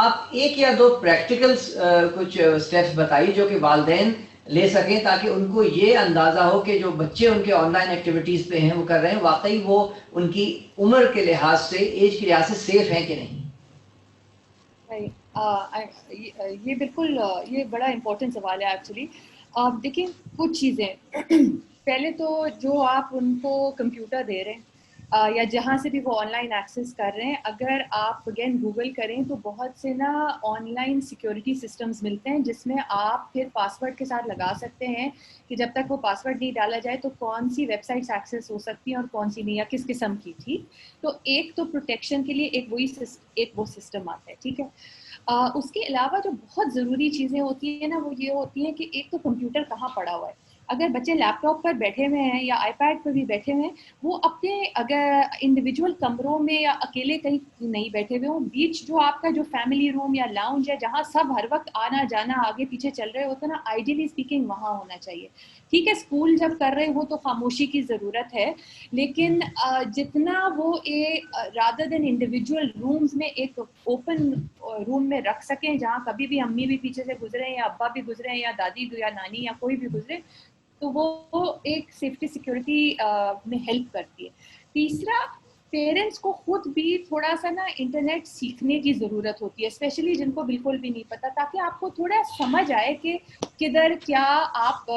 آپ ایک یا دو پریکٹیکل کچھ سٹیپس بتائیے جو کہ والدین لے سکیں تاکہ ان کو یہ اندازہ ہو کہ جو بچے ان کے آن لائن ایکٹیویٹیز پہ ہیں وہ کر رہے ہیں واقعی وہ ان کی عمر کے لحاظ سے ایج کے لحاظ سے سیف ہیں کہ نہیں. یہ بالکل یہ بڑا امپورٹنٹ سوال ہے ایکچولی. آپ دیکھیں کچھ چیزیں پہلے تو جو آپ ان کو کمپیوٹر دے رہے ہیں یا جہاں سے بھی وہ آن لائن ایکسیس کر رہے ہیں, اگر آپ اگین گوگل کریں تو بہت سے نا آن لائن سیکیورٹی سسٹمز ملتے ہیں جس میں آپ پھر پاسورڈ کے ساتھ لگا سکتے ہیں کہ جب تک وہ پاسورڈ نہیں ڈالا جائے تو کون سی ویب سائٹس ایکسیس ہو سکتی ہیں اور کون سی نہیں, یا کس قسم کی. ٹھیک, تو ایک تو پروٹیکشن کے لیے ایک وہ سسٹم آتا ہے. ٹھیک ہے, اس کے علاوہ جو بہت ضروری چیزیں ہوتی ہیں نا وہ یہ ہوتی ہیں کہ ایک تو کمپیوٹر کہاں پڑا ہوا ہے. اگر بچے لیپ ٹاپ پر بیٹھے ہوئے ہیں یا آئی پیڈ پر بھی بیٹھے ہوئے ہیں, وہ اپنے اگر انڈیویجول کمروں میں یا اکیلے کہیں نہیں بیٹھے ہوئے ہوں, بیچ جو آپ کا جو فیملی روم یا لاؤنج ہے جہاں سب ہر وقت آنا جانا آگے پیچھے چل رہے ہوتے ہیں نا, آئیڈیلی اسپیکنگ وہاں ہونا چاہیے. ٹھیک ہے, اسکول جب کر رہے ہوں تو خاموشی کی ضرورت ہے, لیکن جتنا وہ رادر دین انڈیویجول رومز میں ایک اوپن روم میں رکھ سکیں جہاں کبھی بھی امی بھی پیچھے سے گزرے یا ابا بھی گزرے یا دادی یا نانی یا کوئی بھی گزرے, تو وہ ایک سیفٹی سیکیورٹی میں ہیلپ کرتی ہے. تیسرا, پیرنٹس کو خود بھی تھوڑا سا نا انٹرنیٹ سیکھنے کی ضرورت ہوتی ہے, اسپیشلی جن کو بالکل بھی نہیں پتہ, تاکہ آپ کو تھوڑا سمجھ آئے کہ کدھر کیا آپ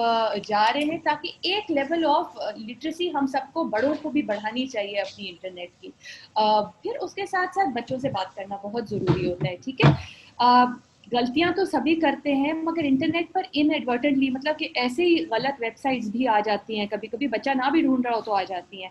جا رہے ہیں, تاکہ ایک لیول آف لٹریسی ہم سب کو بڑوں کو بھی بڑھانی چاہیے اپنی انٹرنیٹ کی. پھر اس کے ساتھ ساتھ بچوں سے بات کرنا بہت ضروری ہوتا ہے. ٹھیک ہے, غلطیاں تو سبھی کرتے ہیں, مگر انٹرنیٹ پر ان ایڈورٹنٹلی مطلب کہ ایسے ہی غلط ویب سائٹس بھی آ جاتی ہیں, کبھی کبھی بچہ نہ بھی ڈھونڈ رہا ہو تو آ جاتی ہیں.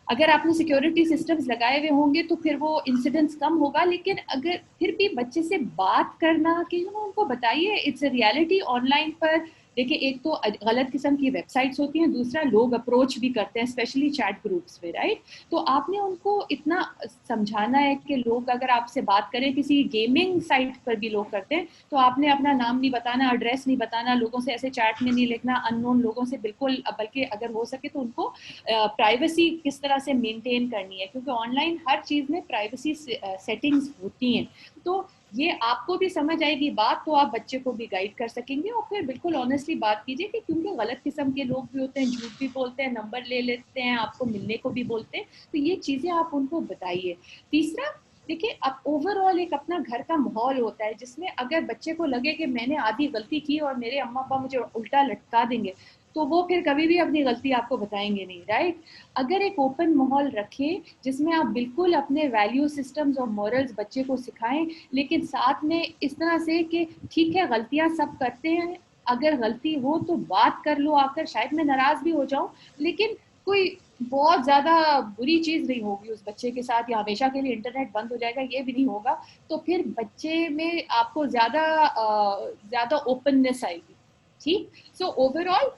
اگر آپ نے سیکیورٹی سسٹمز لگائے ہوئے ہوں گے تو پھر وہ انسیڈنٹس کم ہوگا, لیکن اگر پھر بھی بچے سے بات کرنا کہ ان کو بتائیے it's a reality online پر. دیکھیں, ایک تو غلط قسم کی ویب سائٹس ہوتی ہیں, دوسرا لوگ اپروچ بھی کرتے ہیں اسپیشلی چیٹ گروپس میں, رائٹ. تو آپ نے ان کو اتنا سمجھانا ہے کہ لوگ اگر آپ سے بات کریں, کسی گیمنگ سائٹ پر بھی لوگ کرتے ہیں, تو آپ نے اپنا نام نہیں بتانا, ایڈریس نہیں بتانا, لوگوں سے ایسے چیٹ میں نہیں لکھنا, ان نون لوگوں سے بالکل, بلکہ اگر ہو سکے تو ان کو پرائیویسی کس طرح سے مینٹین کرنی ہے, کیونکہ آن لائن ہر چیز میں پرائیویسی سیٹنگز ہوتی ہیں. تو یہ آپ کو بھی سمجھ آئے گی بات, تو آپ بچے کو بھی گائیڈ کر سکیں گے. اور پھر بالکل آنیسٹلی بات کیجیے کہ کیونکہ غلط قسم کے لوگ بھی ہوتے ہیں, جھوٹ بھی بولتے ہیں, نمبر لے لیتے ہیں, آپ کو ملنے کو بھی بولتے ہیں, تو یہ چیزیں آپ ان کو بتائیے. تیسرا, دیکھیں اب اوور آل ایک اپنا گھر کا ماحول ہوتا ہے جس میں اگر بچے کو لگے کہ میں نے آدھی غلطی کی اور میرے اماں ابا مجھے الٹا لٹکا دیں گے, تو وہ پھر کبھی بھی اپنی غلطی آپ کو بتائیں گے نہیں, رائٹ. اگر ایک اوپن ماحول رکھیں جس میں آپ بالکل اپنے ویلیو سسٹمز اور مورلز بچے کو سکھائیں, لیکن ساتھ میں اس طرح سے کہ ٹھیک ہے غلطیاں سب کرتے ہیں, اگر غلطی ہو تو بات کر لو آ کر, شاید میں ناراض بھی ہو جاؤں لیکن کوئی بہت زیادہ بری چیز نہیں ہوگی اس بچے کے ساتھ, یا ہمیشہ کے لیے انٹرنیٹ بند ہو جائے گا یہ بھی نہیں ہوگا. تو پھر بچے میں آپ کو زیادہ اوپننیس آئے گی. ٹھیک, سو اوور آل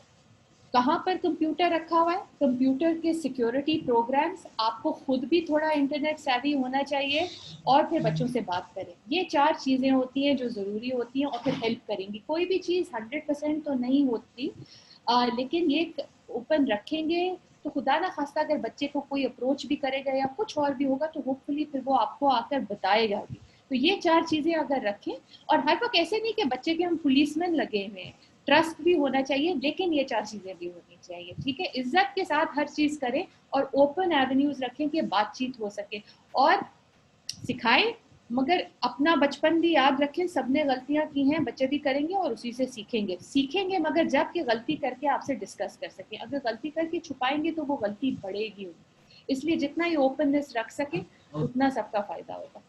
کہاں پر کمپیوٹر رکھا ہوا ہے, کمپیوٹر کے سیکیورٹی پروگرامز, آپ کو خود بھی تھوڑا انٹرنیٹ سیوی ہونا چاہیے, اور پھر بچوں سے بات کریں. یہ 4 چیزیں ہوتی ہیں جو ضروری ہوتی ہیں اور پھر ہیلپ کریں گی. کوئی بھی چیز 100% تو نہیں ہوتی, لیکن یہ اوپن رکھیں گے تو خدا نہ خواستہ اگر بچے کو کوئی اپروچ بھی کرے گا یا کچھ اور بھی ہوگا تو ہوپ فلی پھر وہ آپ کو آ کر بتائے گا بھی. تو یہ 4 چیزیں اگر رکھیں, اور ہر وقت ایسے نہیں کہ بچے کے ہم پولیس مین لگے ہوئے ہیں, ٹرسٹ بھی ہونا چاہیے, لیکن یہ 4 چیزیں بھی ہونی چاہیے. ٹھیک ہے, عزت کے ساتھ ہر چیز کریں اور اوپن ایونیوز رکھیں کہ بات چیت ہو سکے, اور سکھائیں, مگر اپنا بچپن بھی یاد رکھیں. سب نے غلطیاں کی ہیں, بچے بھی کریں گے اور اسی سے سیکھیں گے مگر جب کہ غلطی کر کے آپ سے ڈسکس کر سکیں. اگر غلطی کر کے چھپائیں گے تو وہ غلطی بڑھے گی. اس لیے جتنا یہ اوپننیس رکھ سکیں اتنا سب کا فائدہ ہوگا.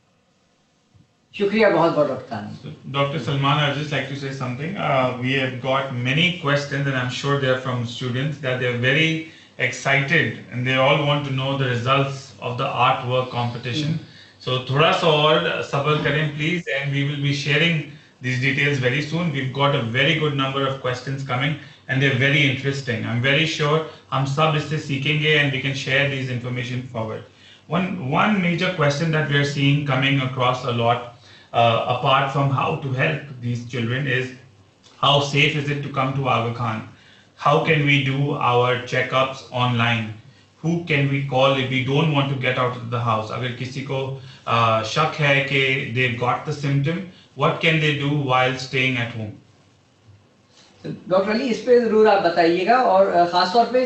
شکریہ بہت بہت doctor. Dr. Salman, I'd just like to say something. We have got many questions and I'm sure they are from students that they're very excited and they all want to know the results of the artwork competition. So thoda sa aur sabr karein please, and we will be sharing these details very soon. We've got a very good number of questions coming and they're very interesting. I'm very sure hum sab isse seekhenge and we can share these information forward. One major question that we are seeing coming across a lot, apart from how to help these children, is how safe is it to come to Aga Khan? How can we do our checkups online? who can we call if we don't want to get out of the house? اگر کسی کو شک ہے کہ they've got the symptom, what can they do while staying at home? Doctor Ali اس پہ ضرور آپ بتائیے گا. اور خاص طور پہ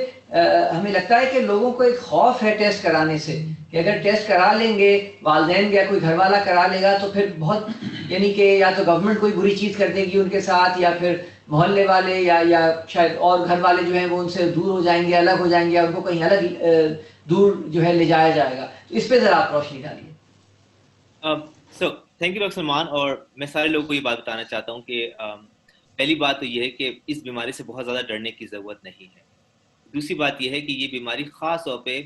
ہمیں لگتا ہے کہ لوگوں کو ایک خوف ہے ٹیسٹ کرانے سے, کہ اگر ٹیسٹ کرا لیں گے والدین یا کوئی گھر والا کرا لے گا تو پھر بہت یعنی کہ یا تو گورنمنٹ کوئی بری چیز کر دے گی ان کے ساتھ, یا پھر محلے والے یا شاید اور گھر والے جو ہیں وہ ان سے دور ہو جائیں گے, الگ ہو جائیں گے, یا ان کو کہیں الگ دور جو ہے لے جایا جائے گا. اس پہ ذرا آپ روشنی ڈالیے. So thank you doctor Salman. اور میں سارے لوگوں کو یہ بات بتانا چاہتا ہوں کہ پہلی بات تو یہ ہے کہ اس بیماری سے بہت زیادہ ڈرنے کی ضرورت نہیں ہے. دوسری بات یہ ہے کہ یہ بیماری خاص طور پہ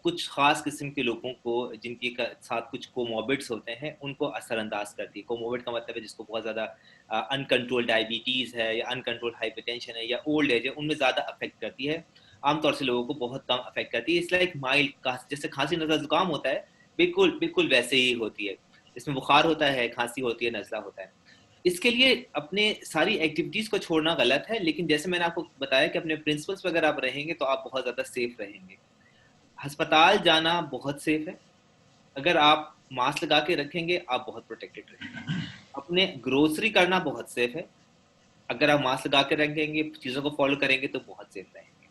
کچھ خاص قسم کے لوگوں کو جن کے ساتھ کچھ کوموربڈس ہوتے ہیں ان کو اثر انداز کرتی ہے. کوموربڈ کا مطلب ہے جس کو بہت زیادہ ان کنٹرول ڈائبٹیز ہے یا ان کنٹرول ہائپر ٹینشن ہے یا اولڈ ایج ہے, ان میں زیادہ افیکٹ کرتی ہے. عام طور سے لوگوں کو بہت کم افیکٹ کرتی ہے. اس لائک مائلڈ جیسے کھانسی نزلہ زکام ہوتا ہے, بالکل ویسے ہی ہوتی ہے. اس میں بخار ہوتا ہے, کھانسی ہوتی ہے, نزلہ ہوتا ہے. اس کے لیے اپنے ساری ایکٹیویٹیز کو چھوڑنا غلط ہے, لیکن جیسے میں نے آپ کو بتایا کہ اپنے پرنسپلس پہ اگر آپ رہیں گے تو آپ بہت زیادہ سیف رہیں گے. ہسپتال جانا بہت سیف ہے. اگر آپ ماسک لگا کے رکھیں گے آپ بہت پروٹیکٹڈ رہیں گے. اپنے گروسری کرنا بہت سیف ہے. اگر آپ ماسک لگا کے رکھیں گے, چیزوں کو فالو کریں گے تو بہت سیف رہیں گے.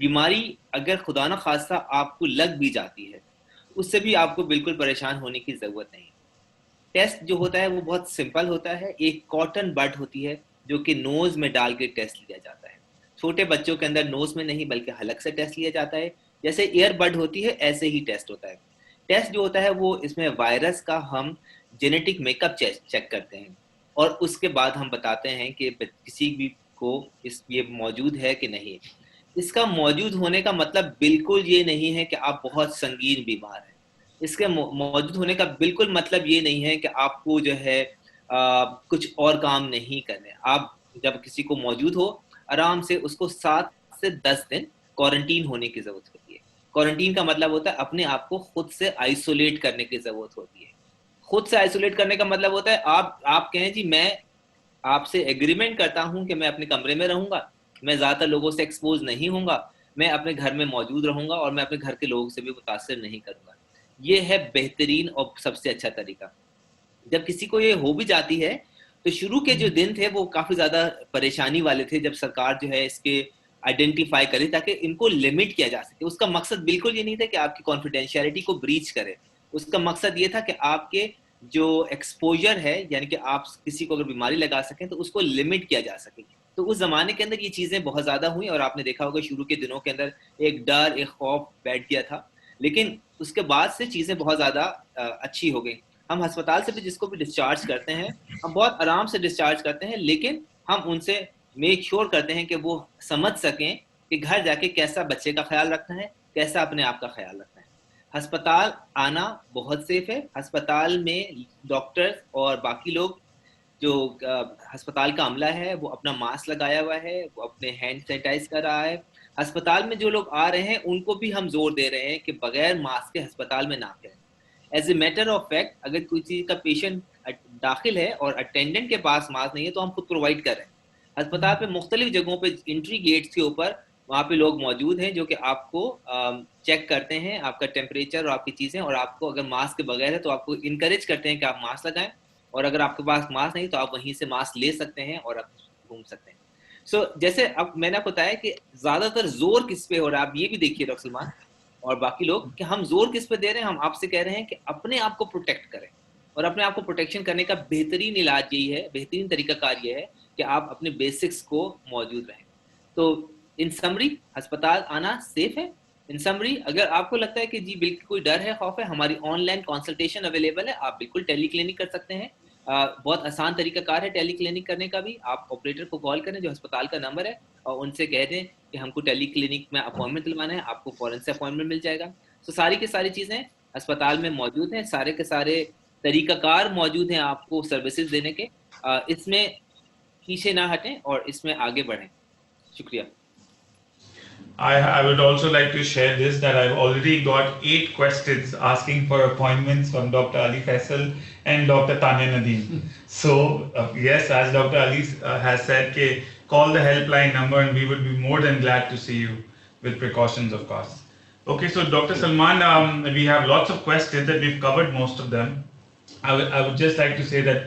بیماری اگر خدا نہ خواستہ آپ کو لگ بھی جاتی ہے, اس سے بھی آپ کو بالکل پریشان ہونے کی ضرورت نہیں. ٹیسٹ جو ہوتا ہے وہ بہت سمپل ہوتا ہے. ایک کاٹن بڈ ہوتی ہے جو کہ نوز میں ڈال کے ٹیسٹ لیا جاتا ہے. چھوٹے بچوں کے اندر نوز میں نہیں بلکہ حلق سے ٹیسٹ لیا جاتا ہے. جیسے ایئر بڈ ہوتی ہے ایسے ہی ٹیسٹ ہوتا ہے. ٹیسٹ جو ہوتا ہے وہ اس میں وائرس کا ہم جینیٹک میک اپ چیک کرتے ہیں اور اس کے بعد ہم بتاتے ہیں کہ کسی بھی کو یہ موجود ہے کہ نہیں. اس کا موجود ہونے کا مطلب بالکل یہ نہیں ہے کہ آپ بہت سنگین بیمار ہیں. اس کے موجود ہونے کا بالکل مطلب یہ نہیں ہے کہ آپ کو جو ہے کچھ اور کام نہیں کرنے. آپ جب کسی کو موجود ہو آرام سے اس کو 7 سے 10 دن کوارنٹین ہونے کی ضرورت ہوتی ہے. کوارنٹین کا مطلب ہوتا ہے اپنے آپ کو خود سے آئسولیٹ کرنے کی ضرورت ہوتی ہے. خود سے آئسولیٹ کرنے کا مطلب ہوتا ہے آپ کہیں جی میں آپ سے ایگریمنٹ کرتا ہوں کہ میں اپنے کمرے میں رہوں گا, میں زیادہ تر لوگوں سے ایکسپوز نہیں ہوں گا, میں اپنے گھر میں موجود رہوں گا اور میں اپنے گھر کے لوگوں سے بھی متاثر نہیں کروں گا. یہ ہے بہترین اور سب سے اچھا طریقہ. جب کسی کو یہ ہو بھی جاتی ہے تو شروع کے جو دن تھے وہ کافی زیادہ پریشانی والے تھے, جب سرکار جو ہے اس کے آئیڈینٹیفائی کرے تاکہ ان کو لمٹ کیا جا سکے. اس کا مقصد بالکل یہ نہیں تھا کہ آپ کی کانفیڈینشیلٹی کو بریچ کرے. اس کا مقصد یہ تھا کہ آپ کے جو ایکسپوجر ہے یعنی کہ آپ کسی کو اگر بیماری لگا سکیں تو اس کو لمٹ کیا جا سکے. تو اس زمانے کے اندر یہ چیزیں بہت زیادہ ہوئیں اور آپ نے دیکھا ہوگا شروع کے دنوں کے اندر ایک ڈر, ایک خوف بیٹھ گیا تھا, لیکن اس کے بعد سے چیزیں بہت زیادہ اچھی ہو گئیں. ہم ہسپتال سے بھی جس کو بھی ڈسچارج کرتے ہیں ہم بہت آرام سے ڈسچارج کرتے ہیں, لیکن ہم ان سے میک شیور کرتے ہیں کہ وہ سمجھ سکیں کہ گھر جا کے کیسا بچے کا خیال رکھنا ہے, کیسا اپنے آپ کا خیال رکھنا ہے. ہسپتال آنا بہت سیف ہے. ہسپتال میں ڈاکٹرز اور باقی لوگ جو ہسپتال کا عملہ ہے وہ اپنا ماسک لگایا ہوا ہے, وہ اپنے ہینڈ سینیٹائز کر رہا ہے. ہسپتال میں جو لوگ آ رہے ہیں ان کو بھی ہم زور دے رہے ہیں کہ بغیر ماسک کے ہسپتال میں نہ کریں. As a matter of fact اگر کوئی چیز کا پیشنٹ داخل ہے اور اٹینڈنٹ کے پاس ماسک نہیں ہے تو ہم خود پرووائڈ کر رہے ہیں. ہسپتال پہ مختلف جگہوں پہ انٹری گیٹس کے اوپر وہاں پہ لوگ موجود ہیں جو کہ آپ کو چیک کرتے ہیں, آپ کا ٹیمپریچر اور آپ کی چیزیں, اور آپ کو اگر ماسک کے بغیر ہے تو آپ کو انکریج کرتے ہیں کہ آپ ماسک لگائیں, اور اگر آپ کے پاس ماسک نہیں تو آپ وہیں سے ماسک لے سکتے ہیں اور آپ گھوم سکتے ہیں. سو جیسے اب میں نے آپ کو بتایا کہ زیادہ تر زور کس پہ ہو رہا ہے, آپ یہ بھی دیکھیے ڈاکٹر سلمان اور باقی لوگ کہ ہم زور کس پہ دے رہے ہیں. ہم آپ سے کہہ رہے ہیں کہ اپنے آپ کو پروٹیکٹ کریں, اور اپنے آپ کو پروٹیکشن کرنے کا بہترین علاج یہی ہے, بہترین طریقہ کار یہ ہے کہ آپ اپنے بیسکس کو موجود رہیں. تو ان سمری ہسپتال آنا سیف ہے. ان سمری اگر آپ کو لگتا ہے کہ جی بالکل کوئی ڈر ہے, خوف ہے, ہماری آن لائن کنسلٹیشن اویلیبل ہے. آپ بالکل ٹیلی کلینک کر سکتے ہیں. بہت آسان طریقہ کار ہے ٹیلی کلینک کرنے کا بھی. آپ آپریٹر کو کال کریں جو ہسپتال کا نمبر ہے اور ان سے کہہ دیں کہ ہم کو ٹیلی کلینک میں اپوائنٹمنٹ دلوانا ہے, آپ کو فوراً سے اپوائنٹمنٹ مل جائے گا. تو ساری کی ساری چیزیں ہسپتال میں موجود ہیں, سارے کے سارے طریقہ کار موجود ہیں آپ کو سروسز دینے کے. اس میں پیچھے نہ ہٹیں اور اس میں آگے بڑھیں. شکریہ. I would also like to share this that I've already got 8 questions asking for appointments from Dr. Ali Faisal and Dr. Tanya Nadeem. So yes, as Dr. Ali has said, call the helpline number and we would be more than glad to see you with precautions of course. Okay, so Dr. Salman, we have lots of questions and we've covered most of them. I would just like to say that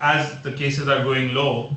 as the cases are going low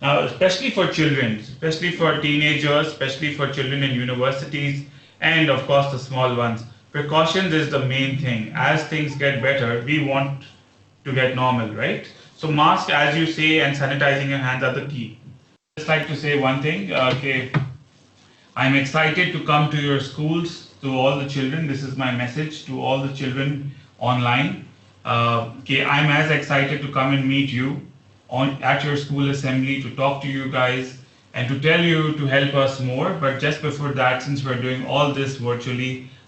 Now, especially for children, especially for teenagers, especially for children in universities, and of course the small ones, precautions is the main thing. As things get better, we want to get normal, right? So mask, as you say, and sanitizing your hands are the key. Just like to say one thing, I'm excited to come to your schools, to all the children. This is my message to all the children online. I'm as excited to come and meet you at your school assembly, to talk to you guys and to tell you to help us more. But just before that, since we're doing all this virtually,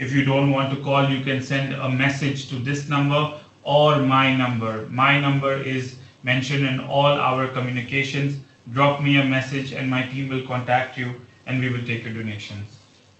If you don't want to call, you can send a message to this number or my number. My number is mentioned in all our communications. Drop me a message and my team will contact you and we will take your donations.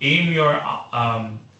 aim your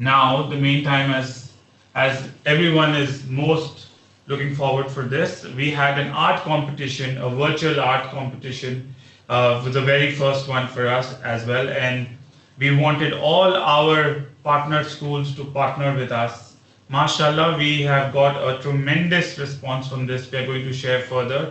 Now, the meantime, as everyone is most looking forward for this, we had an art competition, a virtual art competition, was the very first one for us as well, and we wanted all our partner schools to partner with us. Mashallah, we have got a tremendous response from this. We are going to share further.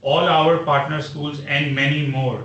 all our partner schools and many more.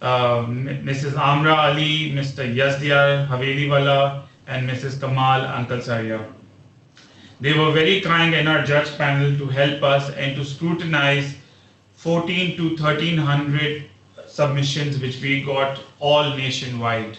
Mrs. Amra Ali, Mr. Yazdiyar Haveliwala, and Mrs. Kamal Ankalsaria. They were very kind in our judge panel to help us and to scrutinize 14 to 1300 submissions which we got all nationwide.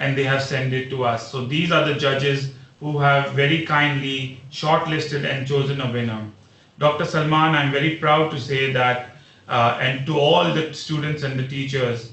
and they have sent it to us. So these are the judges who have very kindly shortlisted and chosen a winner. Dr. Salman, I'm very proud to say that, and to all the students and the teachers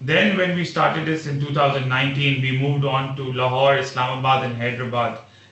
Then when we started this in 2019, we moved on to Lahore, Islamabad and Hyderabad.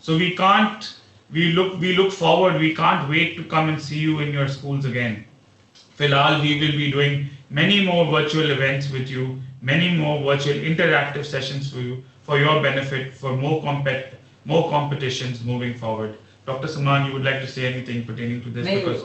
So we look forward, we can't wait to come and see you in your schools again. Filal, we will be doing many more virtual events with you, many more virtual interactive sessions for you, for your benefit, for more competitions moving forward. Dr. Salman, you would like to say anything pertaining to this? Because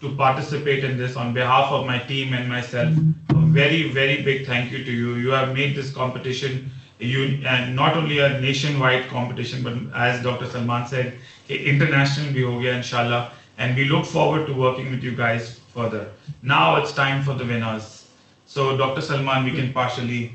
to participate in this on behalf of my team and myself. A very, very big thank you to you. You have made this competition and not only a nationwide competition, but as Dr. Salman said, international bhi ho gaya inshallah. And we look forward to working with you guys further. Now it's time for the winners. So Dr. Salman, we can partially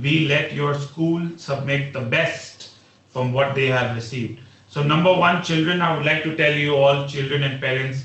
We let your school submit the best from what they have received. So number one, children, I would like to tell you all, children and parents,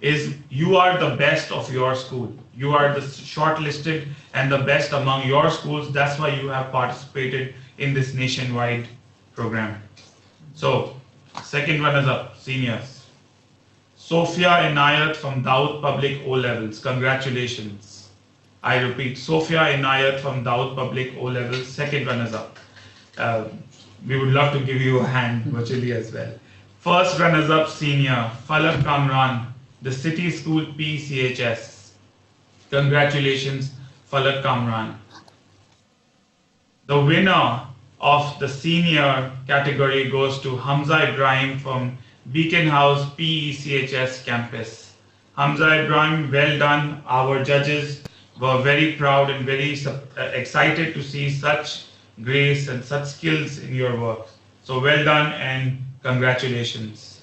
is you are the best of your school. You are the shortlisted and the best among your schools. That's why you have participated in this nationwide program. So, second runners up, seniors. Sophia Inayat from Daud Public O Levels. Congratulations. I repeat, Sophia Inayat from Daud Public O Levels, second runners up. We would love to give you a hand virtually as well. First runners up, senior, Falak Kamran, the City School PCHS. Congratulations, Falak Kamran. The winner of the senior category goes to Hamza Ibrahim from Beacon House PECHS campus. Hamza Ibrahim, well done. Our judges were very proud and very excited to see such grace and such skills in your work. So well done and congratulations.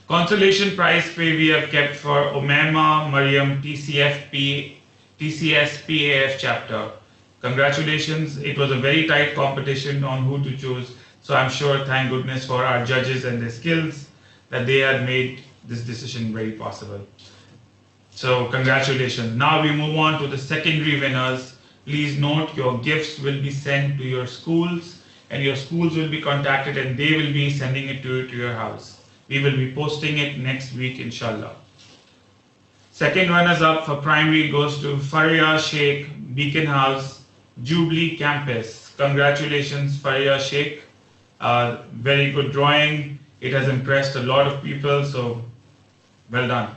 Consolation prize pay we have kept for Umaima Mariam TCS PAF chapter. Congratulations. It was a very tight competition on who to choose. So I'm sure, thank goodness for our judges and their skills, that they had made this decision very possible. So congratulations. Now we move on to the secondary winners. Please note your gifts will be sent to your schools and your schools will be contacted and they will be sending it to your house. We will be posting it next week, inshallah. Second runners up for primary goes to Faria Sheikh, Beacon House, Jubilee Campus. Congratulations, Faria Sheikh. Very good drawing. It has impressed a lot of people, so well done.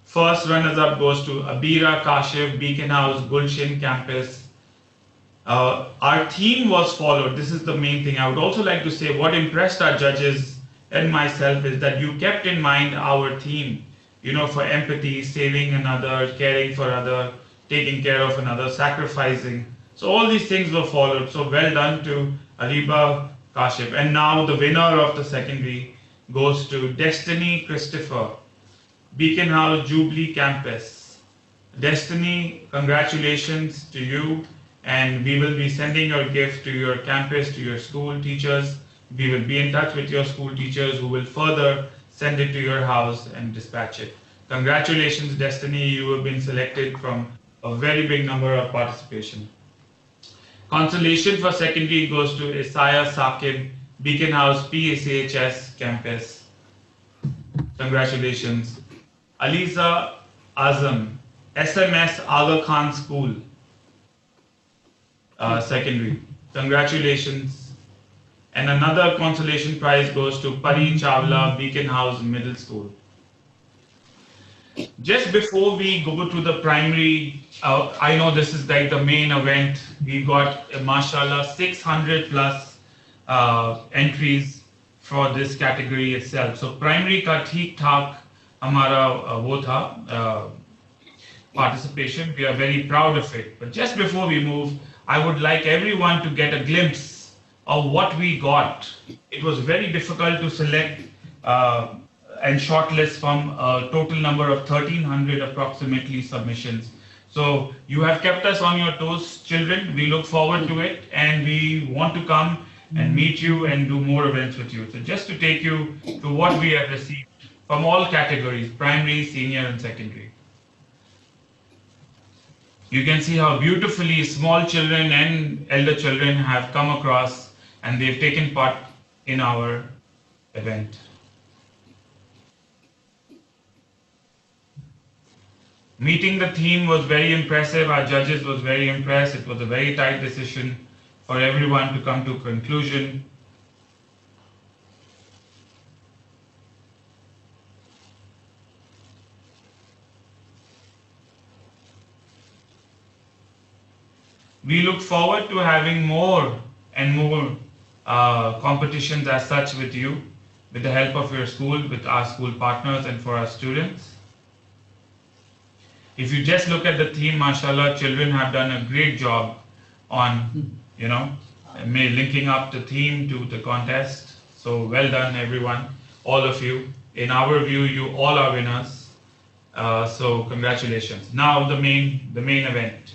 First runners up goes to Abira Kashif, Beacon House, Gulshan Campus. Our theme was followed. This is the main thing. I would also like to say what impressed our judges and myself is that you kept in mind our theme, for empathy, saving another, caring for other, taking care of another, sacrificing. So all these things were followed. So well done to Ariba Kashif. And now the winner of the secondary goes to Destiny Christopher, Beacon House, Jubilee Campus. Destiny, congratulations to you, and we will be sending your gift to your campus, to your school teachers. We will be in touch with your school teachers who will further send it to your house and dispatch it. Congratulations, Destiny, you have been selected from a very big number of participation. Consolation for secondary goes to Isaiah Saqib, Beacon House PSHS campus. Congratulations. Aliza Azam, SMS Aga Khan School, secondary. Congratulations. And another consolation prize goes to Pari Chawla, Beacon House Middle School. Just before we go to the primary, I know this is like the main event. We got, mashallah, 600 plus entries for this category itself. So primary ka theek thak hamara wo tha participation. We are very proud of it. But just before we move, I would like everyone to get a glimpse of what we got. It was very difficult to select and shortlist from a total number of 1,300 approximately submissions. So you have kept us on your toes, children. We look forward to it and we want to come and meet you and do more events with you. So just to take you to what we have received from all categories, primary, senior and secondary. You can see how beautifully small children and elder children have come across and they've taken part in our event. Meeting the theme was very impressive. Our judges was very impressed. It was a very tight decision for everyone to come to a conclusion. We look forward to having more and more competitions as such with you, with the help of your school, with our school partners and for our students. If you just look at the theme, mashallah, children have done a great job on, linking up the theme to the contest. So well done, everyone, all of you. In our view, you all are winners. So congratulations. Now the main event.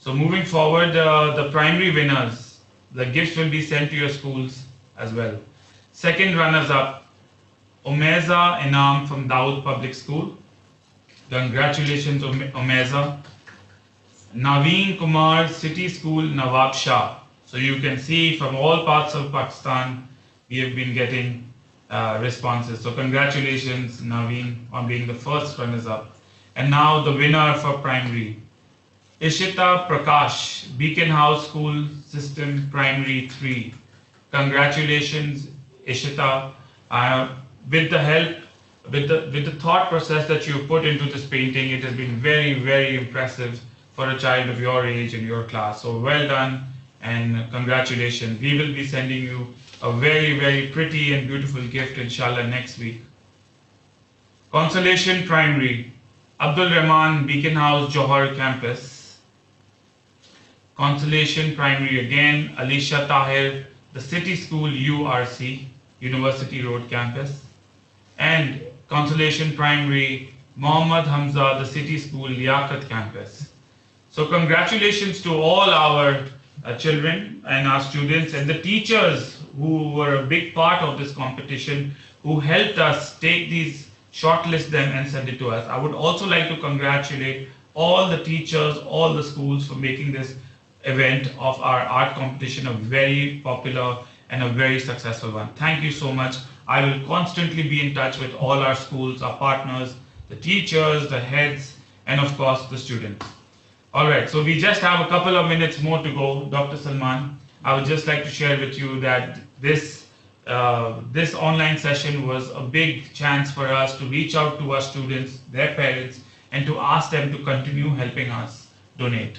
So moving forward, the primary winners, the gifts will be sent to your schools as well. Second runners-up, Umeza Inam from Dawood Public School. Congratulations, Umeza. Naveen Kumar, City School, Nawab Shah. So you can see from all parts of Pakistan, we have been getting responses. So congratulations, Naveen, on being the first runners-up. And now the winner for primary, Ishita Prakash, Beacon House School System Primary 3. Congratulations, Ishita. With the help, with the thought process that you put into this painting, it has been very, very impressive for a child of your age in your class. So well done and congratulations. We will be sending you a very, very pretty and beautiful gift, inshallah, next week. Consolation Primary, Abdul Rahman, Beacon House, Johor Campus. Consolation Primary again, Alicia Tahir, the City School URC, University Road Campus. And Consolation Primary, Mohammad Hamza, the City School Liaquat Campus. So congratulations to all our children and our students and the teachers who were a big part of this competition, who helped us take these, shortlist them and send it to us. I would also like to congratulate all the teachers, all the schools for making this event of our art competition a very popular and a very successful one. Thank you so much. I will constantly be in touch with all our schools, our partners, the teachers, the heads, and of course the students. All right, so we just have a couple of minutes more to go. Dr. Salman, I would just like to share with you that this online session was a big chance for us to reach out to our students, their parents, and to ask them to continue helping us donate.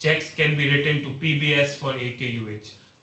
Checks can be written to PBS for AKUH.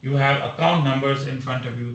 You have account numbers in front of you.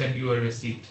send you a receipt.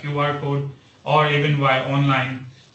QR code or even via online.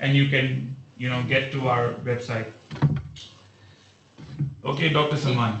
and you can, get to our website. Okay, Dr. Salman.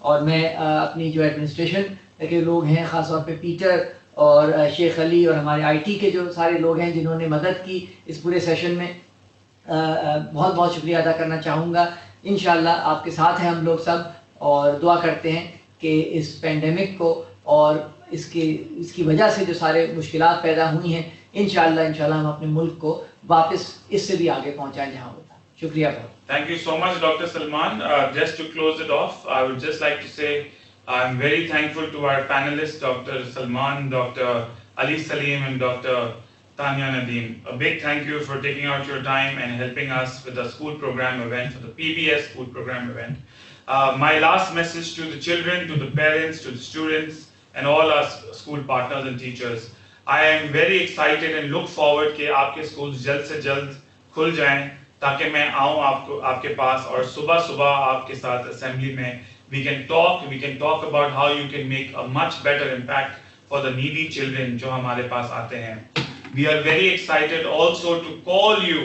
اور میں اپنی جو administration کے لوگ ہیں خاص طور پہ پیٹر اور شیخ علی اور ہمارے آئی ٹی کے جو سارے لوگ ہیں جنہوں نے مدد کی اس پورے سیشن میں بہت بہت شکریہ ادا کرنا چاہوں گا. انشاءاللہ آپ کے ساتھ ہیں ہم لوگ سب اور دعا کرتے ہیں کہ اس پینڈیمک کو اور اس کی وجہ سے جو سارے مشکلات پیدا ہوئی ہیں انشاءاللہ ہم اپنے ملک کو واپس اس سے بھی آگے پہنچائیں جہاں ہوتا. شکریہ بہت. Thank you so much, Dr. Salman. Just to close it off, I would just like to say I'm very thankful to our panelists, Dr. Salman, Dr. Ali Salim, and Dr. Tanya Nadeem. A big thank you for taking out your time and helping us with the school program event, for the PBS school program event. My last message to the children, to the parents, to the students, and all our school partners and teachers. I am very excited and look forward کہ آپ کے schools جلد سے جلد کھل جائیں تاکہ میں آؤں آپ کے پاس اور صبح آپ کے ساتھ اسمبلی میں we can talk about how you can make a much better impact for the needy children جو ہمارے پاس آتے ہیں. We are very excited also to call you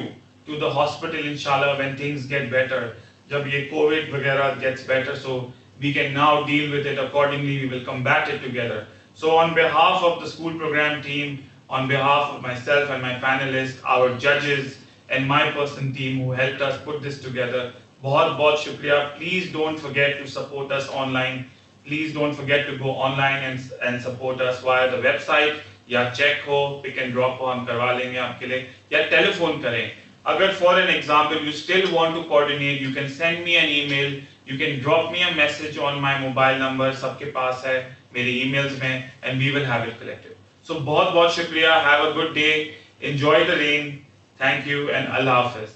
to the hospital inshallah when things get better. جب یہ Covid وغیرہ gets better, so we can now deal with it accordingly. We will combat it together. So on behalf of the school program team, on behalf of myself and my panelists, our judges and my person team who helped us put this together, bahut shukriya. Please don't forget to support us online. Please don't forget to go online and support us via the website. یا check ہو, pick and drop ہو, ہم کروا لیں گے آپ کے لیے, یا ٹیلی فون کریں. اگر for an example you still want to coordinate, you can send me an email, you can drop me a message on my mobile number, سب کے پاس ہے میری ای میلز میں, and we will have it collected. So بہت شکریہ. Have a good day, enjoy the rain. Thank you and اللہ حافظ.